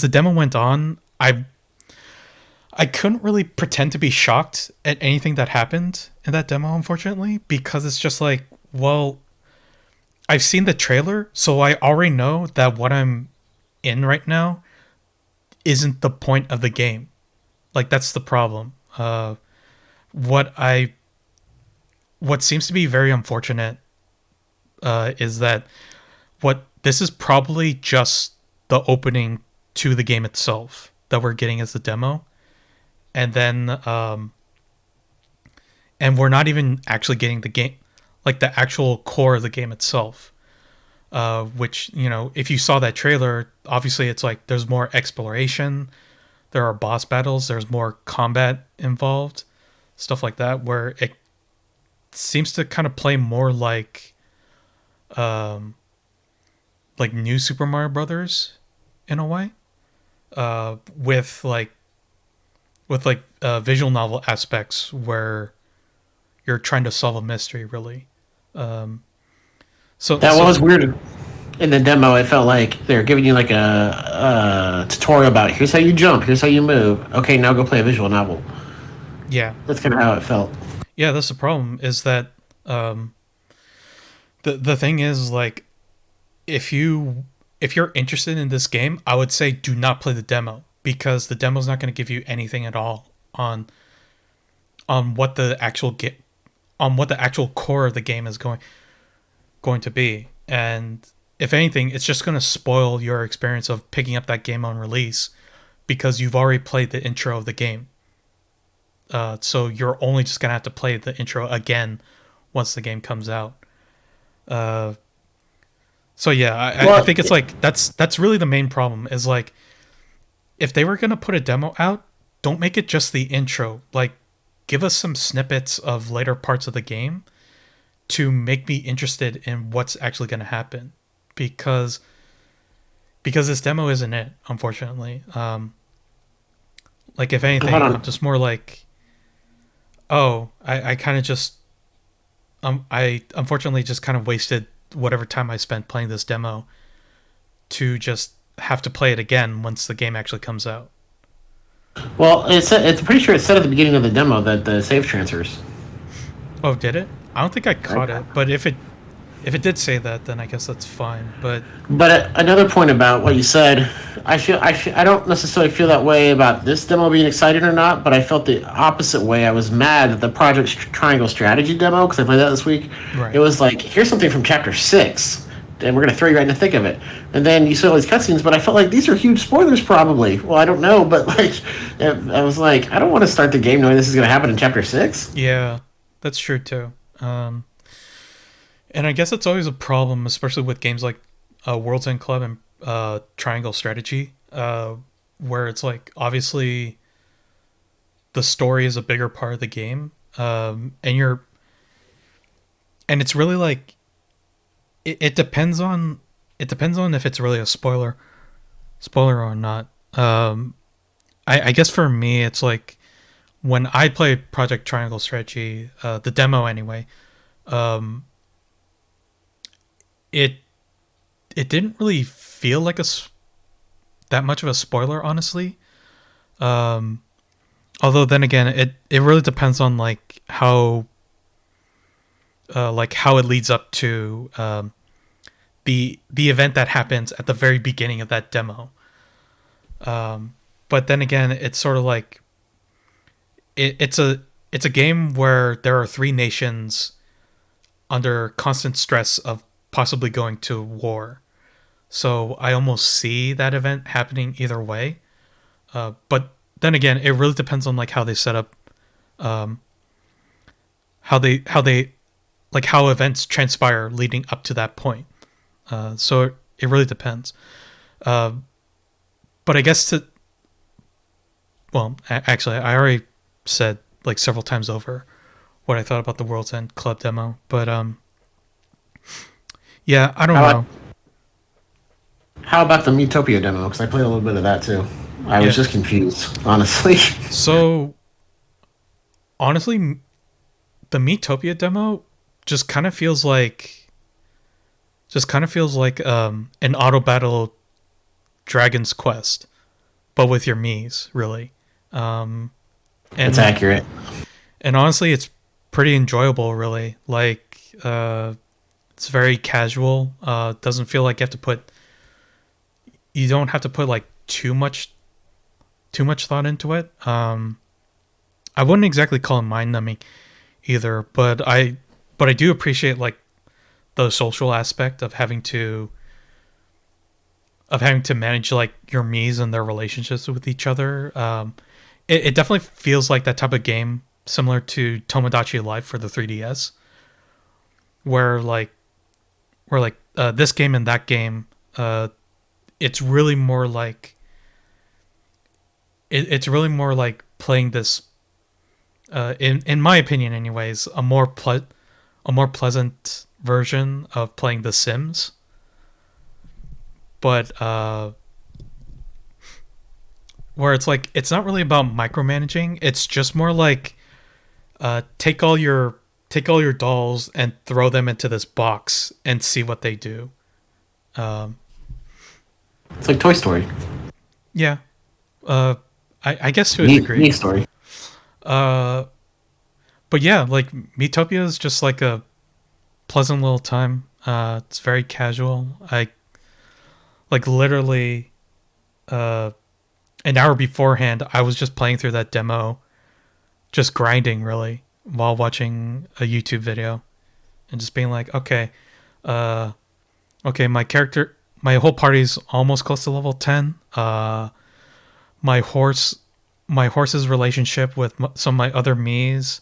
demo went on, I couldn't really pretend to be shocked at anything that happened in that demo, unfortunately, because it's just like, well, I've seen the trailer, so I already know that what I'm in right now isn't the point of the game. Like, that's the problem. What I what seems to be very unfortunate is that what this is probably just the opening to the game itself that we're getting as the demo, and then and we're not even actually getting the game, like the actual core of the game itself. Which, you know, if you saw that trailer, obviously it's like there's more exploration, there are boss battles, there's more combat involved, stuff like that, where it seems to kind of play more like new Super Mario Brothers in a way, with visual novel aspects where you're trying to solve a mystery, really. Um, That so was weird. In the demo, it felt like they're giving you like a tutorial about here's how you jump, here's how you move. Okay, now go play a visual novel. yeah, That's kind of how it felt. yeah. That's the problem. Is that um, the thing is, like, if you're interested in this game, I would say do not play the demo, because the demo's not going to give you anything at all on what the actual on what the actual core of the game is going to be. And if anything, it's just going to spoil your experience of picking up that game on release, because you've already played the intro of the game. So you're only just going to have to play the intro again once the game comes out. Uh, so yeah, I Well, think it's like that's really the main problem, is like, if they were going to put a demo out, don't make it just the intro. Like, give us some snippets of later parts of the game to make me interested in what's actually going to happen, because this demo isn't it, unfortunately. Like, if hold anything, I'm on. just more like, oh, I kind of just I unfortunately just kind of wasted whatever time I spent playing this demo to just have to play it again once the game actually comes out. Well, it's pretty sure it said at the beginning of the demo that the save transfers. Oh, did it? I don't think I caught Okay. it, but if it did say that, then I guess that's fine. But But another point about what you said, I don't necessarily feel that way about this demo being exciting or not, but I felt the opposite way. I was mad at the Project Triangle Strategy demo because I played that this week. It right, was like, here's something from Chapter 6, and we're going to throw you right in the thick of it. And then you saw all these cutscenes, but I felt like these are huge spoilers probably. Well, I don't know, but like, I was like, I don't want to start the game knowing this is going to happen in Chapter 6. yeah, that's true too. And I guess it's always a problem, especially with games like World's End Club and Triangle Strategy, where it's like, obviously the story is a bigger part of the game, and it's really like, it depends on, if it's really a spoiler or not. I guess for me, it's like, when I play Project Triangle Strategy, the demo anyway, um, it it didn't really feel like that much of a spoiler, honestly. Um, Although then again, it really depends on like how it leads up to the event that happens at the very beginning of that demo. But then again, it's sort of like, it's a game where there are three nations under constant stress of possibly going to war. So I almost see that event happening either way. But then again, it really depends on like how they set up, um, how they like how events transpire leading up to that point. So it really depends. Uh, but I guess actually, I already said like several times over what I thought about the World's End Club demo. But yeah, I don't How about, know. how about the Metopia demo? Because I played a little bit of that too. I was Yeah. just confused, honestly. So honestly, the Metopia demo just kind of feels like an auto battle Dragon's Quest, but with your Mii's, really. Um, It's and accurate. and honestly, it's pretty enjoyable, really. Like, it's very casual. Doesn't feel like you don't have to put like too much thought into it. I wouldn't exactly call it mind numbing either, but I do appreciate like the social aspect of having to of having to manage like your Miis and their relationships with each other. It definitely feels like that type of game, similar to Tomodachi Life for the 3DS, where this game and that game, it's really more like it's really more like playing this. In my opinion, anyways, a more pleasant version of playing The Sims, but where it's like it's not really about micromanaging. It's just more like take all your dolls and throw them into this box and see what they do. It's like Toy Story. Yeah, I guess to a Neat, degree. neat story. But yeah, like Miitopia is just like a pleasant little time. It's very casual. I like literally an hour beforehand, I was just playing through that demo, just grinding really while watching a YouTube video, and just being like, okay, okay, my whole party's almost close to level 10. My horse's relationship with some of my other Miis,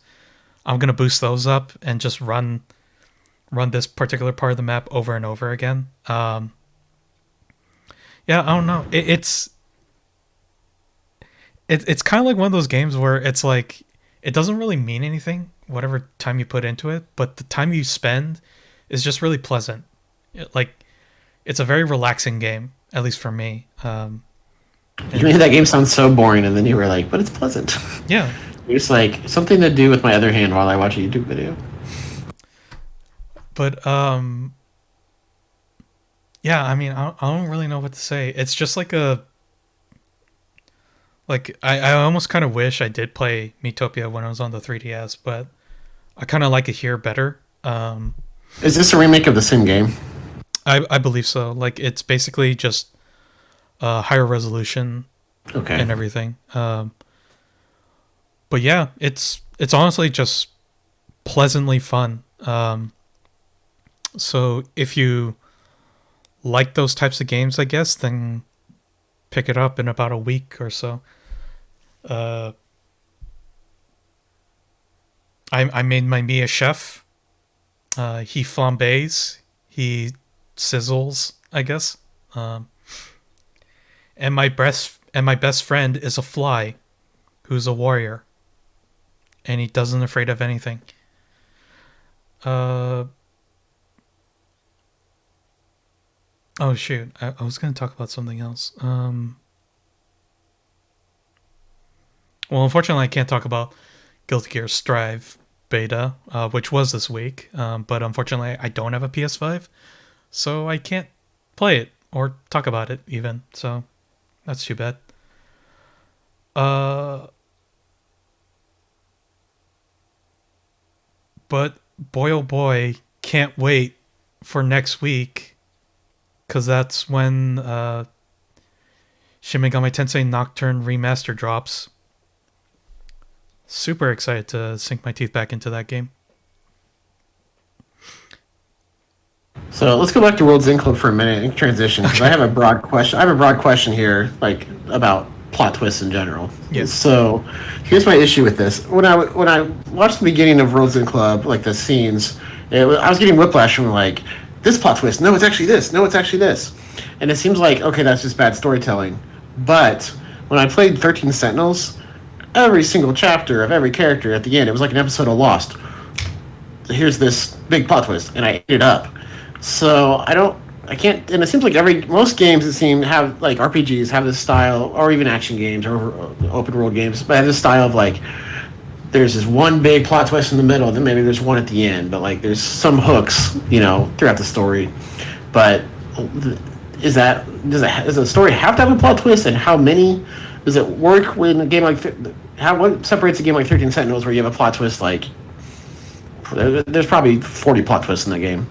I'm gonna boost those up and just run this particular part of the map over and over again. Yeah, I don't know. It's kind of like one of those games where it's like it doesn't really mean anything, whatever time you put into it, but the time you spend is just really pleasant. Like it's a very relaxing game, at least for me. You made that game sound so boring, and then you were like, "But it's pleasant." Yeah, It's like something to do with my other hand while I watch a YouTube video. but yeah, I mean, I don't really know what to say. It's just like I almost kind of wish I did play Miitopia when I was on the 3DS, but I kind of like it here better. Is this a remake of the same game? I believe so. Like it's basically just higher resolution Okay. and everything. But yeah, it's honestly just pleasantly fun. So if you like those types of games, I guess, then pick it up in about a week or so. I made my Mia chef. He flambés, he sizzles, I guess. And my best friend is a fly, who's a warrior, and he doesn't afraid of anything. Oh shoot, I was gonna talk about something else. Well, unfortunately, I can't talk about Guilty Gear Strive beta, which was this week. But unfortunately, I don't have a PS5, so I can't play it or talk about it even. So that's too bad. But boy, oh boy, can't wait for next week, because that's when Shin Megami Tensei Nocturne Remaster drops. Super excited to sink my teeth back into that game. So let's go back to World's End Club for a minute and transition, because I have a broad question. I have a broad question here, like about plot twists in general. Yes. So here's my issue with this. When I watched the beginning of World's End Club, like the scenes, I was getting whiplash from like this plot twist. No, it's actually this. No, it's actually this. And it seems like okay, that's just bad storytelling. But when I played 13 Sentinels, every single chapter of every character at the end, it was like an episode of Lost. Here's this big plot twist, and I ate it up. So I can't, and it seems like most games that seem have like RPGs have this style, or even action games or open world games, but have this style of like there's this one big plot twist in the middle, then maybe there's one at the end, but like there's some hooks, throughout the story. But does the story have to have a plot twist, and how many? Does it work when a game like what separates a game like 13 Sentinels where you have a plot twist like there's probably 40 plot twists in that game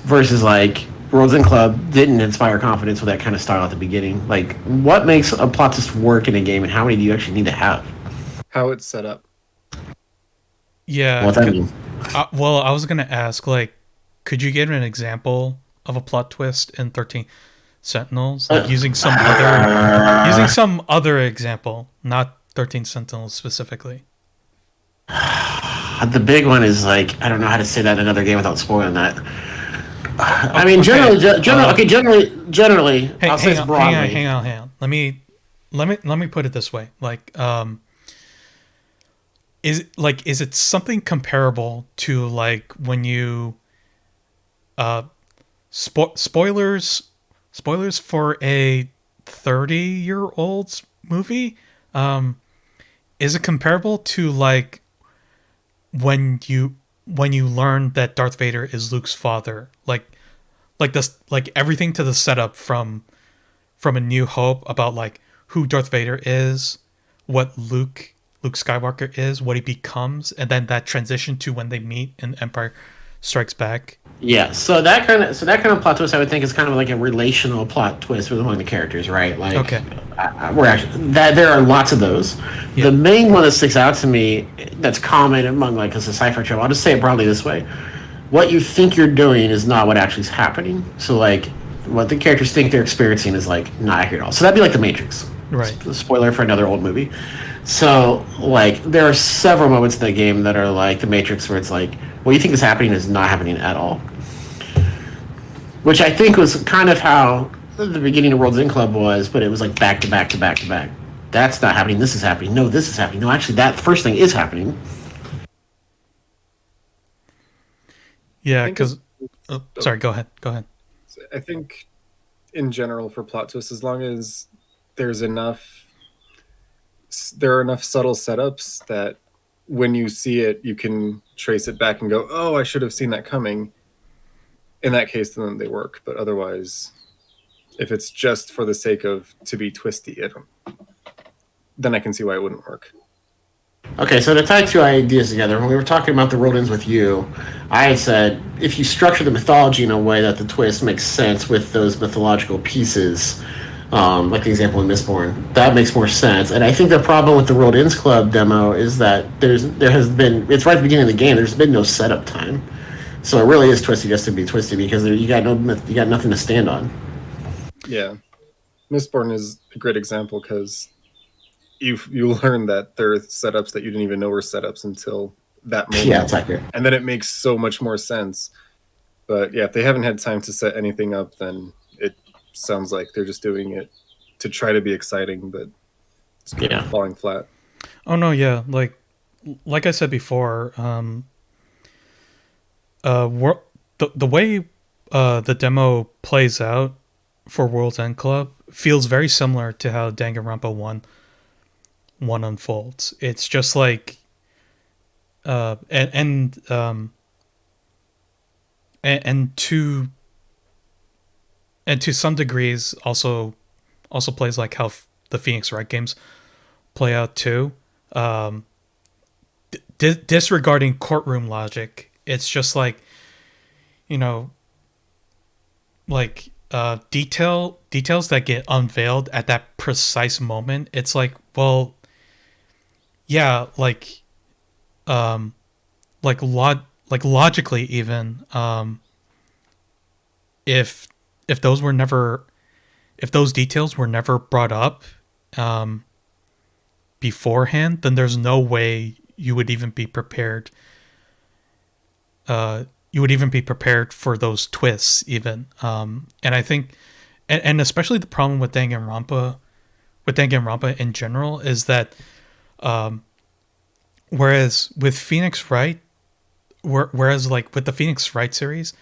versus like World's End Club didn't inspire confidence with that kind of style at the beginning. Like what makes a plot twist work in a game, and how many do you actually need to have? How it's set up. Yeah. What that mean? Well, I was gonna ask, like, could you give an example of a plot twist in 13? Sentinels, like Uh, using some other example, not 13 Sentinels specifically. the big one is like I don't know how to say that in another game without spoiling that. I mean, Okay. generally, I'll say Hang this on, broadly. hang on. Let me put it this way. Like, is it something comparable to like when you spoilers for a 30-year-old's movie? Is it comparable to like when you learn that Darth Vader is Luke's father? Like this, like everything to the setup from A New Hope about like who Darth Vader is, what Luke Skywalker is, what he becomes, and then that transition to when they meet in Empire Strikes Back. Yeah, so that kind of plot twist, I would think, is kind of like a relational plot twist with among the characters, right? Like, Okay. we're actually that there are lots of those. Yeah. The main one that sticks out to me, that's common among like as a sci-fi trope. I'll just say it broadly this way: what you think you're doing is not what actually is happening. So, like, what the characters think they're experiencing is like not accurate at all. So that'd be like The Matrix. Right. Spoiler for another old movie. So, like, there are several moments in the game that are like The Matrix, where it's like what you think is happening is not happening at all. Which I think was kind of how the beginning of World's End Club was, but it was like back to back to back to back. That's not happening. This is happening. No, this is happening. No, actually, that first thing is happening. Yeah, think it's, because sorry, go ahead. Go ahead. I think in general for plot twists, as long as there's enough, there are enough subtle setups that when you see it, you can trace it back and go, "Oh, I should have seen that coming." In that case, then they work. But otherwise, if it's just for the sake of to be twisty, then I can see why it wouldn't work. Okay, so to tie two ideas together, when we were talking about the World Ends with You, I had said if you structure the mythology in a way that the twist makes sense with those mythological pieces, like the example in Mistborn, that makes more sense. And I think the problem with the World Ends Club demo is that there has been it's right at the beginning of the game. There's been no setup time, so it really is twisty just to be twisty because you got nothing to stand on. Yeah, Mistborn is a great example because you learn that there are setups that you didn't even know were setups until that Yeah, moment, it's accurate. and then it makes so much more sense. But yeah, if they haven't had time to set anything up, then it sounds like they're just doing it to try to be exciting, but it's kind of Yeah. falling flat. Oh no, yeah, like I said before, the way the demo plays out for World's End Club feels very similar to how Danganronpa one unfolds. It's just like and to some degrees also plays like how the Phoenix Wright games play out too. Um, Disregarding courtroom logic, it's just like, you know, like details that get unveiled at that precise moment. It's like, well, yeah, like logically even, if if those were never if those details were never brought up um beforehand, then there's no way you would even be prepared for those twists even. And I think and especially the problem with Danganronpa in general is that whereas with Phoenix Wright whereas like with the Phoenix Wright series,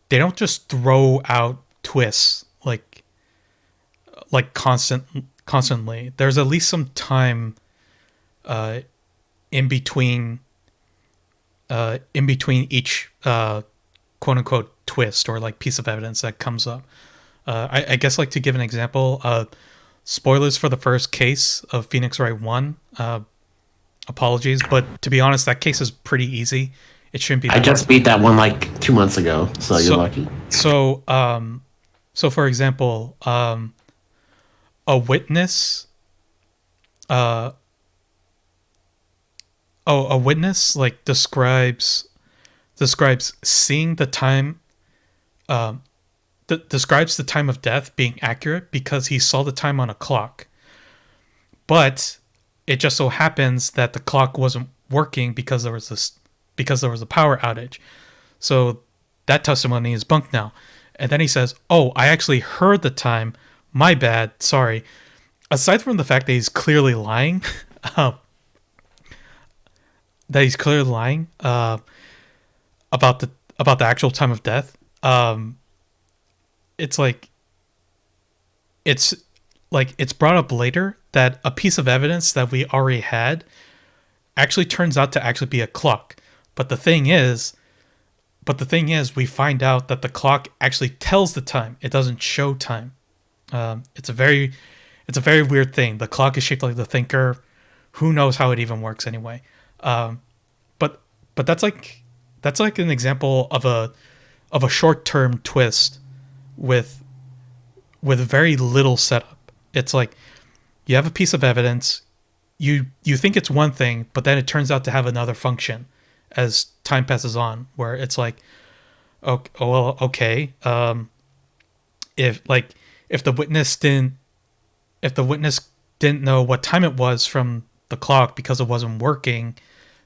they don't just throw out twists like constantly. There's at least some time uh in between each quote unquote twist or like piece of evidence that comes up. I guess like to give an example, spoilers for the first case of Phoenix Wright 1. Apologies, but to be honest, that case is pretty easy. It shouldn't be I that hard. just beat that one like 2 months ago, so you're So, lucky. so for example, a witness, uh, a witness like describes seeing the time, um, describes the time of death being accurate because he saw the time on a clock, but it just so happens that the clock wasn't working because there was a power outage. So that testimony is bunk now. And then he says, "Oh, I actually heard the time. My bad. Sorry." Aside from the fact that he's clearly lying, uh, about the actual time of death, it's like it's it's brought up later that a piece of evidence that we already had actually turns out to actually be a clock. But the thing is, we find out that the clock actually tells the time. It doesn't show time. It's a very weird thing. The clock is shaped like the thinker. Who knows how it even works anyway? But that's like an example of a short term twist with very little setup. It's like you have a piece of evidence, you think it's one thing, but then it turns out to have another function as time passes on. Where it's like, okay, well, okay, if the witness didn't know what time it was from the clock because it wasn't working,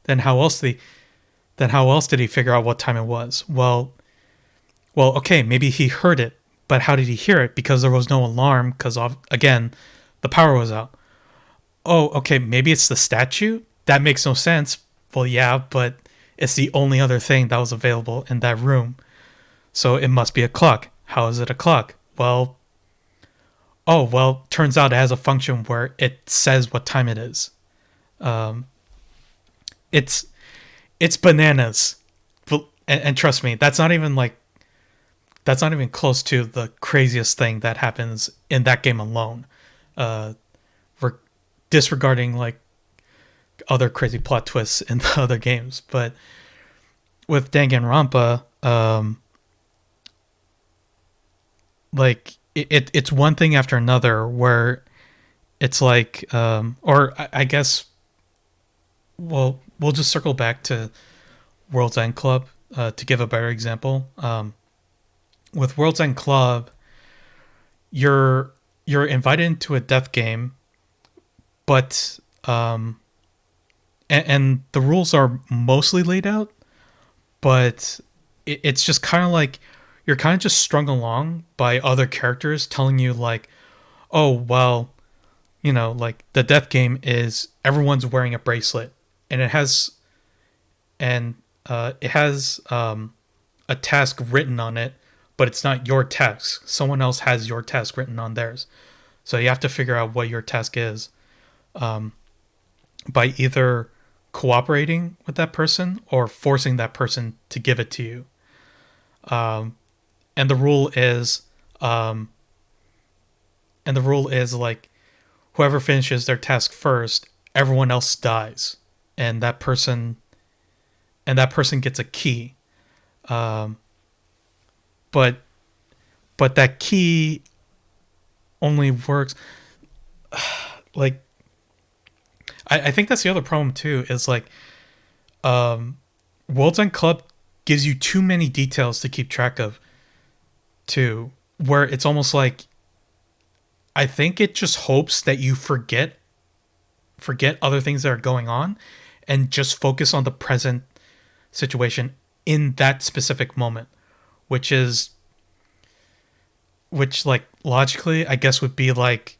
then how else did he figure out what time it was? Well, okay, maybe he heard it, but how did he hear it? Because there was no alarm, because again, the power was out. Oh, okay, maybe it's the statue? That makes no sense. Well, yeah, but it's the only other thing that was available in that room. So it must be a clock. How is it a clock? Well, turns out it has a function where it says what time it is. It's bananas. And trust me, that's not even close to the craziest thing that happens in that game alone. We're disregarding like other crazy plot twists in the other games, but with Danganronpa, it's one thing after another where it's like, or I guess, well, we'll just circle back to World's End Club to give a better example. With World's End Club, you're invited into a death game, but and the rules are mostly laid out, but it's just kind of like you're kind of just strung along by other characters telling you like, oh well, like the death game is everyone's wearing a bracelet, and it has a task written on it, but it's not your task. Someone else has your task written on theirs. So you have to figure out what your task is by either cooperating with that person or forcing that person to give it to you. And the rule is like whoever finishes their task first, everyone else dies, and that person gets a key. But that key only works like I think that's the other problem too, is like World's End Club gives you too many details to keep track of too, where it's almost like I think it just hopes that you forget other things that are going on and just focus on the present situation in that specific moment, which like logically I guess would be like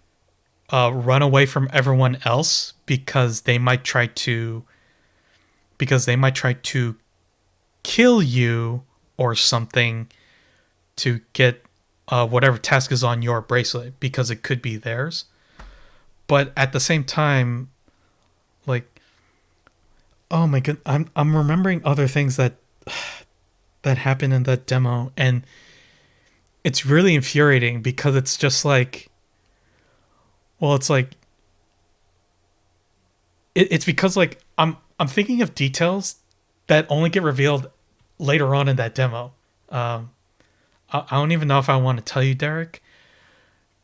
run away from everyone else because they might try to kill you or something to get whatever task is on your bracelet, because it could be theirs. But at the same time, like, oh my god, I'm remembering other things that happened in that demo, and it's really infuriating because it's just like, well, it's like it's because like I'm thinking of details that only get revealed later on in that demo. I don't even know if I want to tell you, Derek,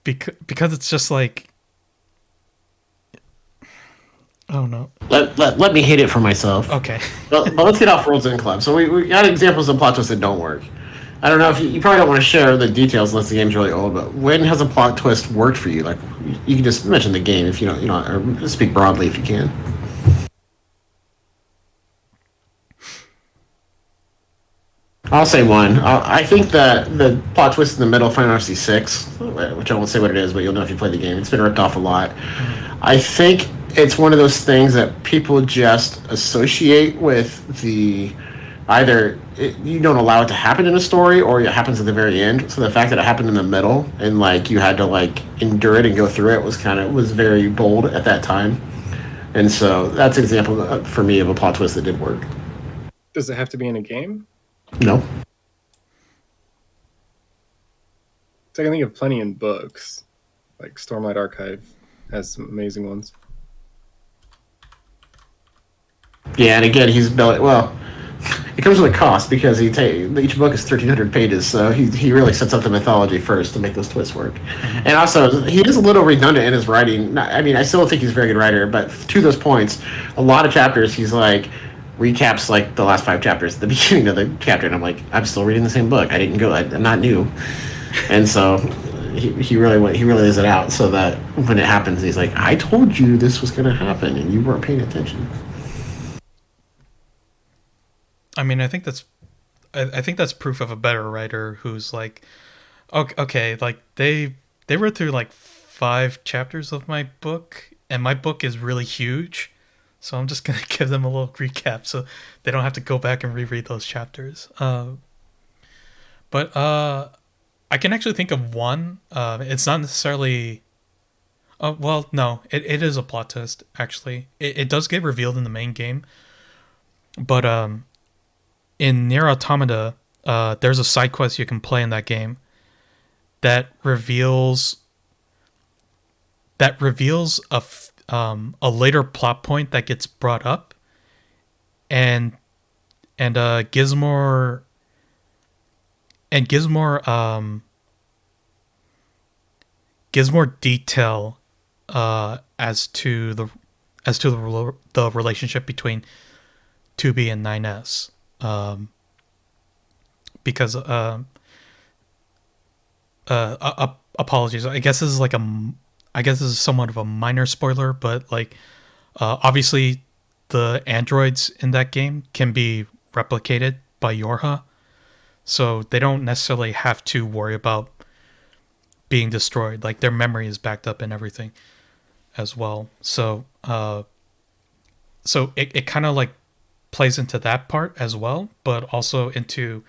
because it's just like, I don't know. Let me hit it for myself. Okay. But let's get off World's End Club. So we got examples of plot twists that don't work. I don't know if you probably don't want to share the details unless the game's really old. But when has a plot twist worked for you? Like, you can just mention the game if you don't, or speak broadly if you can. I'll say one. I think that the plot twist in the middle of Final Fantasy VI, which I won't say what it is, but you'll know if you play the game. It's been ripped off a lot. Mm-hmm. I think it's one of those things that people just associate with the you don't allow it to happen in a story, or it happens at the very end. So the fact that it happened in the middle and like you had to like endure it and go through it was very bold at that time. And so that's an example for me of a plot twist that did work. Does it have to be in a game? No. So I can think of plenty in books. Like Stormlight Archive has some amazing ones. Yeah, and again, he's built well. It comes with a cost because each book is 1,300 pages, so he really sets up the mythology first to make those twists work. Mm-hmm. And also, he is a little redundant in his writing. I mean, I still think he's a very good writer, but to those points, a lot of chapters he's like recaps like the last 5 chapters at the beginning of the chapter, and I'm like, I'm still reading the same book. I didn't go. I'm not new, and so he really lays it out so that when it happens, he's like, I told you this was going to happen, and you weren't paying attention. I mean, I think that's proof of a better writer who's like, okay, like they read through like 5 chapters of my book, and my book is really huge, so I'm just gonna give them a little recap so they don't have to go back and reread those chapters. But I can actually think of one. It's not necessarily. Well, no, it is a plot twist. Actually, it does get revealed in the main game, but in Nier Automata, there's a side quest you can play in that game that reveals a later plot point that gets brought up, and gives more detail as to the relationship between 2B and 9S. Because apologies, I guess this is somewhat of a minor spoiler, but like obviously the androids in that game can be replicated by Yorha, so they don't necessarily have to worry about being destroyed. Like their memory is backed up and everything as well. So it kind of like plays into that part as well, but also into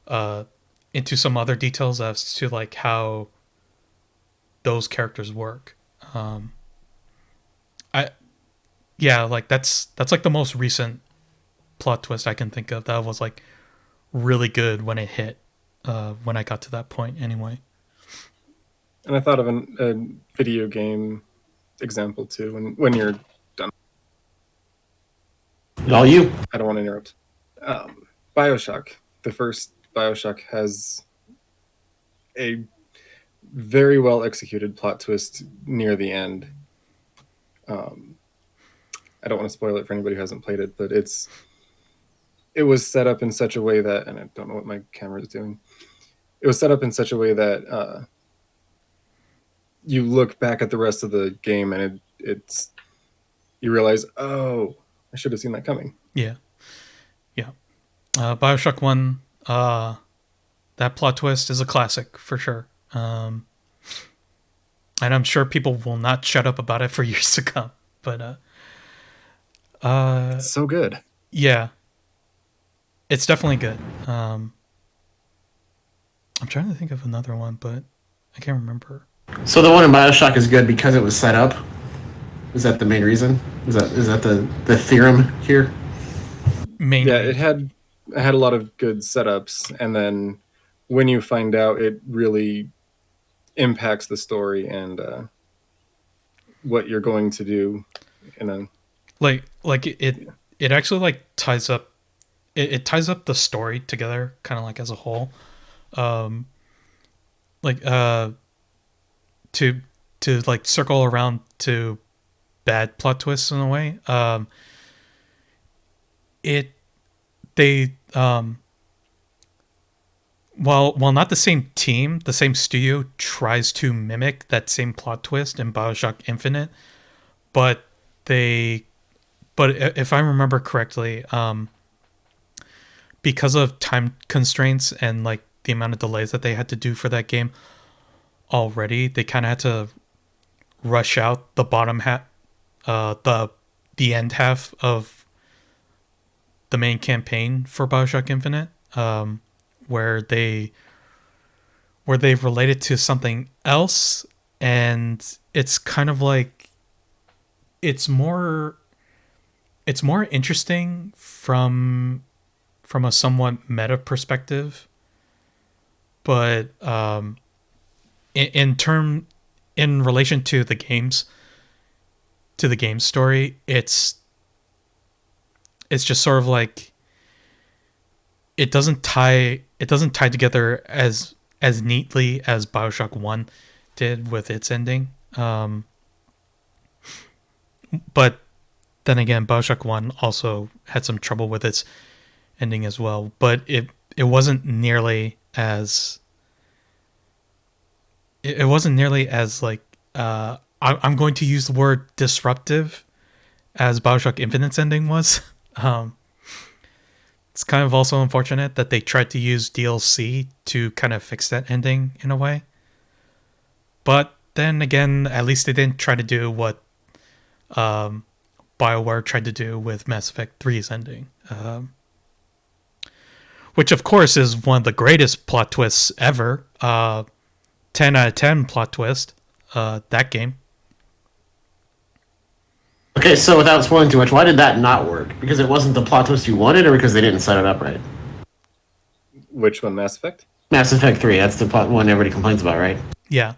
some other details as to like how those characters work. I Yeah, like that's like the most recent plot twist I can think of that was like really good when it hit. When I got to that point, anyway. And I thought of a video game example too. When you're done, All you. I don't want to interrupt. Bioshock, the first Bioshock, has a very well executed plot twist near the end. I don't want to spoil it for anybody who hasn't played it, but it was set up in such a way that, and I don't know what my camera is doing. It was set up in such a way that you look back at the rest of the game and it's you realize, oh, I should have seen that coming. Yeah, yeah. Bioshock One. That plot twist is a classic for sure. And I'm sure people will not shut up about it for years to come. But It's so good. yeah, it's definitely good. I'm trying to think of another one, but I can't remember. So the one in Bioshock is good because it was set up. Is that the main reason? Is that the theorem here? Mainly, Yeah, it had a lot of good setups, and then when you find out, it really impacts the story and what you're going to do. In a it actually like ties up. It ties up the story together, kind of like as a whole. Um, like to like circle around to bad plot twists in a way. It they while not the same team, the same studio tries to mimic that same plot twist in BioShock Infinite, but they but if I remember correctly, because of time constraints and like the amount of delays that they had to do for that game already, they kind of had to rush out the bottom half, the end half of the main campaign for BioShock Infinite, where they where they relate it to something else, and it's kind of like it's more it's more interesting from a somewhat meta perspective, but in term in relation to the game story, it's just sort of like it doesn't tie together as neatly as BioShock 1 did with its ending. But then again, BioShock 1 also had some trouble with its ending as well, but it wasn't nearly as it wasn't nearly as like I'm going to use the word disruptive as BioShock Infinite's ending was. Um, it's kind of also unfortunate that they tried to use DLC to kind of fix that ending in a way. But then again, at least they didn't try to do what um, BioWare tried to do with Mass Effect 3's ending, which of course is one of the greatest plot twists ever. 10 out of 10 plot twist, that game. Okay, so without spoiling too much, why did that not work? Because it wasn't the plot twist you wanted, or because they didn't set it up right? Which one, Mass Effect? Mass Effect 3, that's the plot one everybody complains about, right? Yeah.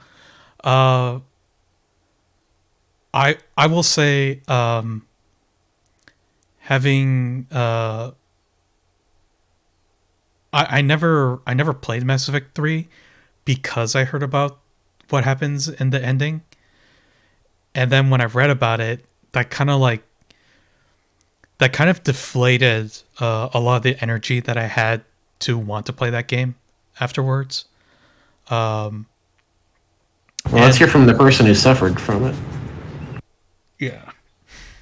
Uh, I will say having I never played Mass Effect 3 because I heard about what happens in the ending. And then when I read about it, that kind of like that kind of deflated a lot of the energy that I had to want to play that game afterwards. Um, Well, let's hear from the person who suffered from it. yeah.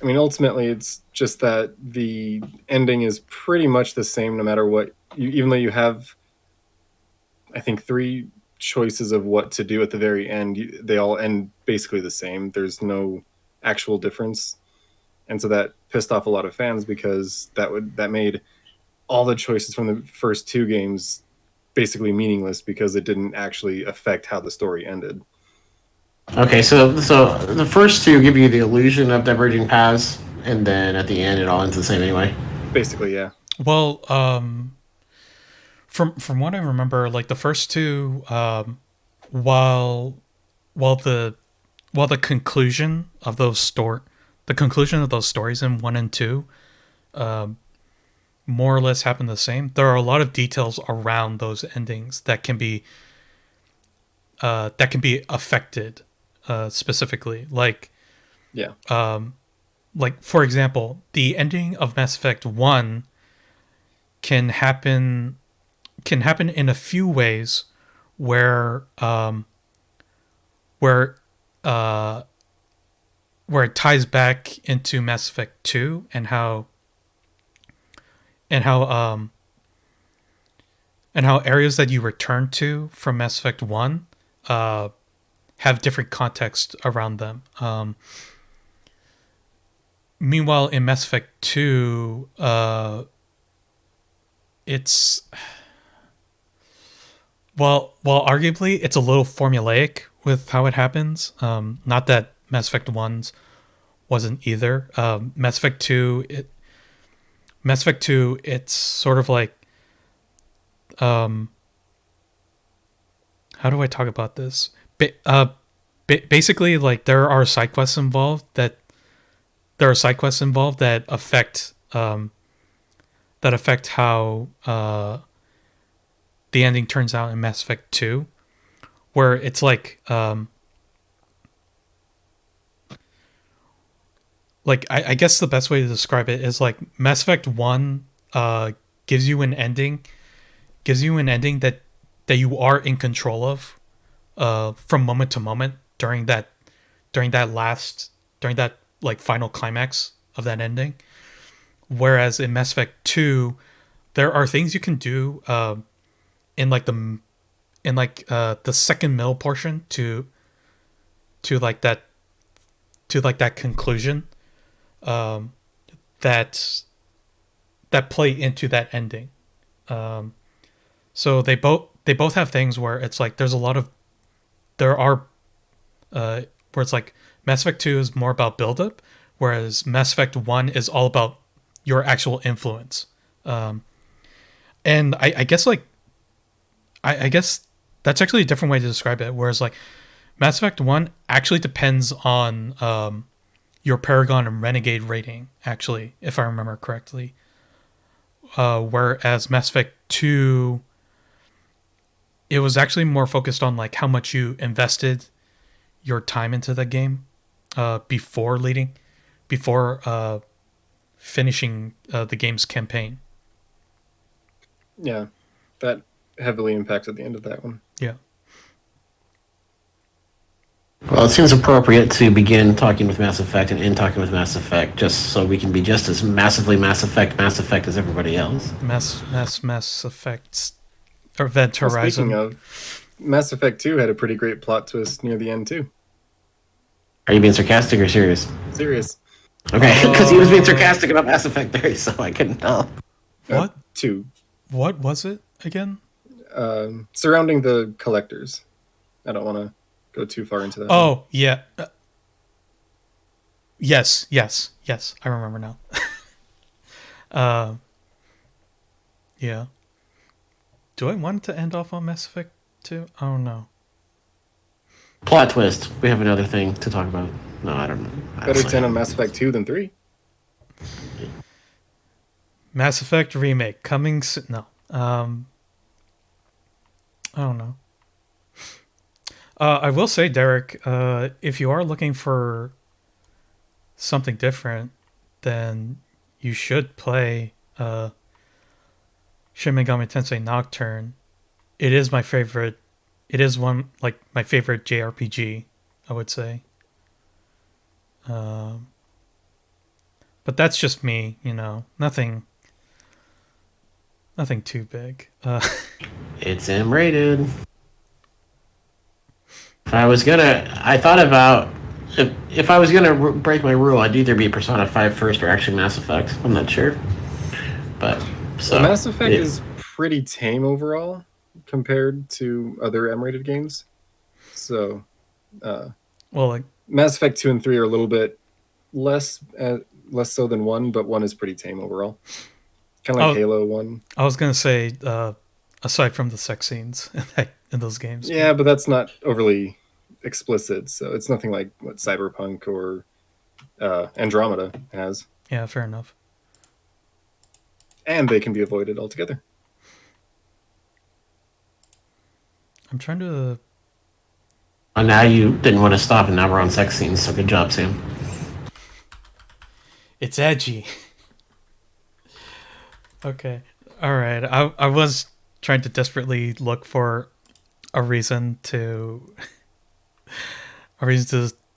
I mean, ultimately, it's just that the ending is pretty much the same no matter what. Even though you have, I think, three choices of what to do at the very end, they all end basically the same. There's no actual difference, and so that pissed off a lot of fans because that made all the choices from the first two games basically meaningless because it didn't actually affect how the story ended. Okay, so the first two give you the illusion of diverging paths, and then at the end it all ends the same anyway. Basically, yeah. Well, from what I remember, like the first two, while while the while the conclusion of those stories in one and two, more or less happen the same. There are a lot of details around those endings that can be affected specifically. Yeah. Like for example, the ending of Mass Effect 1 can happen in a few ways where where uh, where it ties back into Mass Effect 2 and how um and how areas that you return to from Mass Effect 1 uh, have different context around them. Meanwhile, in Mass Effect 2, it's well, arguably it's a little formulaic with how it happens. Not that Mass Effect 1's wasn't either. Mass Effect 2, it's sort of like how do I talk about this? Basically, like there are side quests involved that affect how the ending turns out in Mass Effect 2, where it's like I guess the best way to describe it is like Mass Effect 1 gives you an ending that you are in control of from moment to moment during that last during that like final climax of that ending. Whereas in Mass Effect 2, there are things you can do in like the second middle portion to like that that conclusion um, that play into that ending. So they both have things where it's like there's a lot of there are where it's like Mass Effect 2 is more about build up, whereas Mass Effect 1 is all about your actual influence. And I guess like I guess that's actually a different way to describe it. Whereas like Mass Effect 1 actually depends on your Paragon and Renegade rating, actually, if I remember correctly. Whereas Mass Effect 2, it was actually more focused on like how much you invested your time into the game before finishing the game's campaign. Yeah, that heavily impacted the end of that one. Yeah. Well, it seems appropriate to begin talking with Mass Effect and end talking with Mass Effect, just so we can be just as massively Mass Effect as everybody else. Mass Effects Event Well, speaking Horizon. of, Mass Effect 2 had a pretty great plot twist near the end, too. Are you being sarcastic or serious? Serious. Okay, because he was being sarcastic about Mass Effect 3, so I couldn't tell. What? 2. What was it again? Surrounding the collectors. I don't want to go too far into that. Oh, yeah. Yes. I remember now. Yeah. Do I want to end off on Mass Effect 2? I don't know. Plot twist. We have another thing to talk about. No, I don't know. Better 10 on Mass Effect 2 than 3. Mass Effect Remake coming soon. No. I don't know. I will say, Derek, if you are looking for something different, then you should play Shin Megami Tensei Nocturne. It is my favorite. It is my favorite JRPG, I would say. But that's just me, nothing too big. It's M-rated. I thought about if I was gonna break my rule, I'd either be Persona 5 first or actually Mass Effect. I'm not sure, but so Mass Effect is pretty tame overall compared to other M-rated games. So, well, like Mass Effect 2 and 3 are a little bit less so than 1, but 1 is pretty tame overall. Kind of like Halo 1. I was gonna say, aside from the sex scenes in those games. Yeah, but that's not overly explicit, so it's nothing like what Cyberpunk or Andromeda has. Yeah, fair enough. And they can be avoided altogether. I'm trying to. Well, now you didn't want to stop, and now we're on sex scenes. So good job, Sam. It's edgy. Okay. All right. I was trying to desperately look for a reason to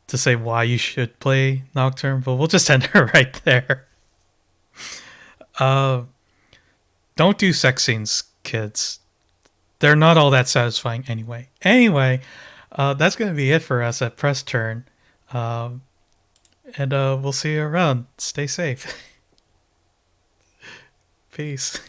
say why you should play Nocturne, but we'll just end it right there. Don't do sex scenes, kids. They're not all that satisfying anyway. Anyway, that's going to be it for us at Press Turn. And we'll see you around. Stay safe. Peace.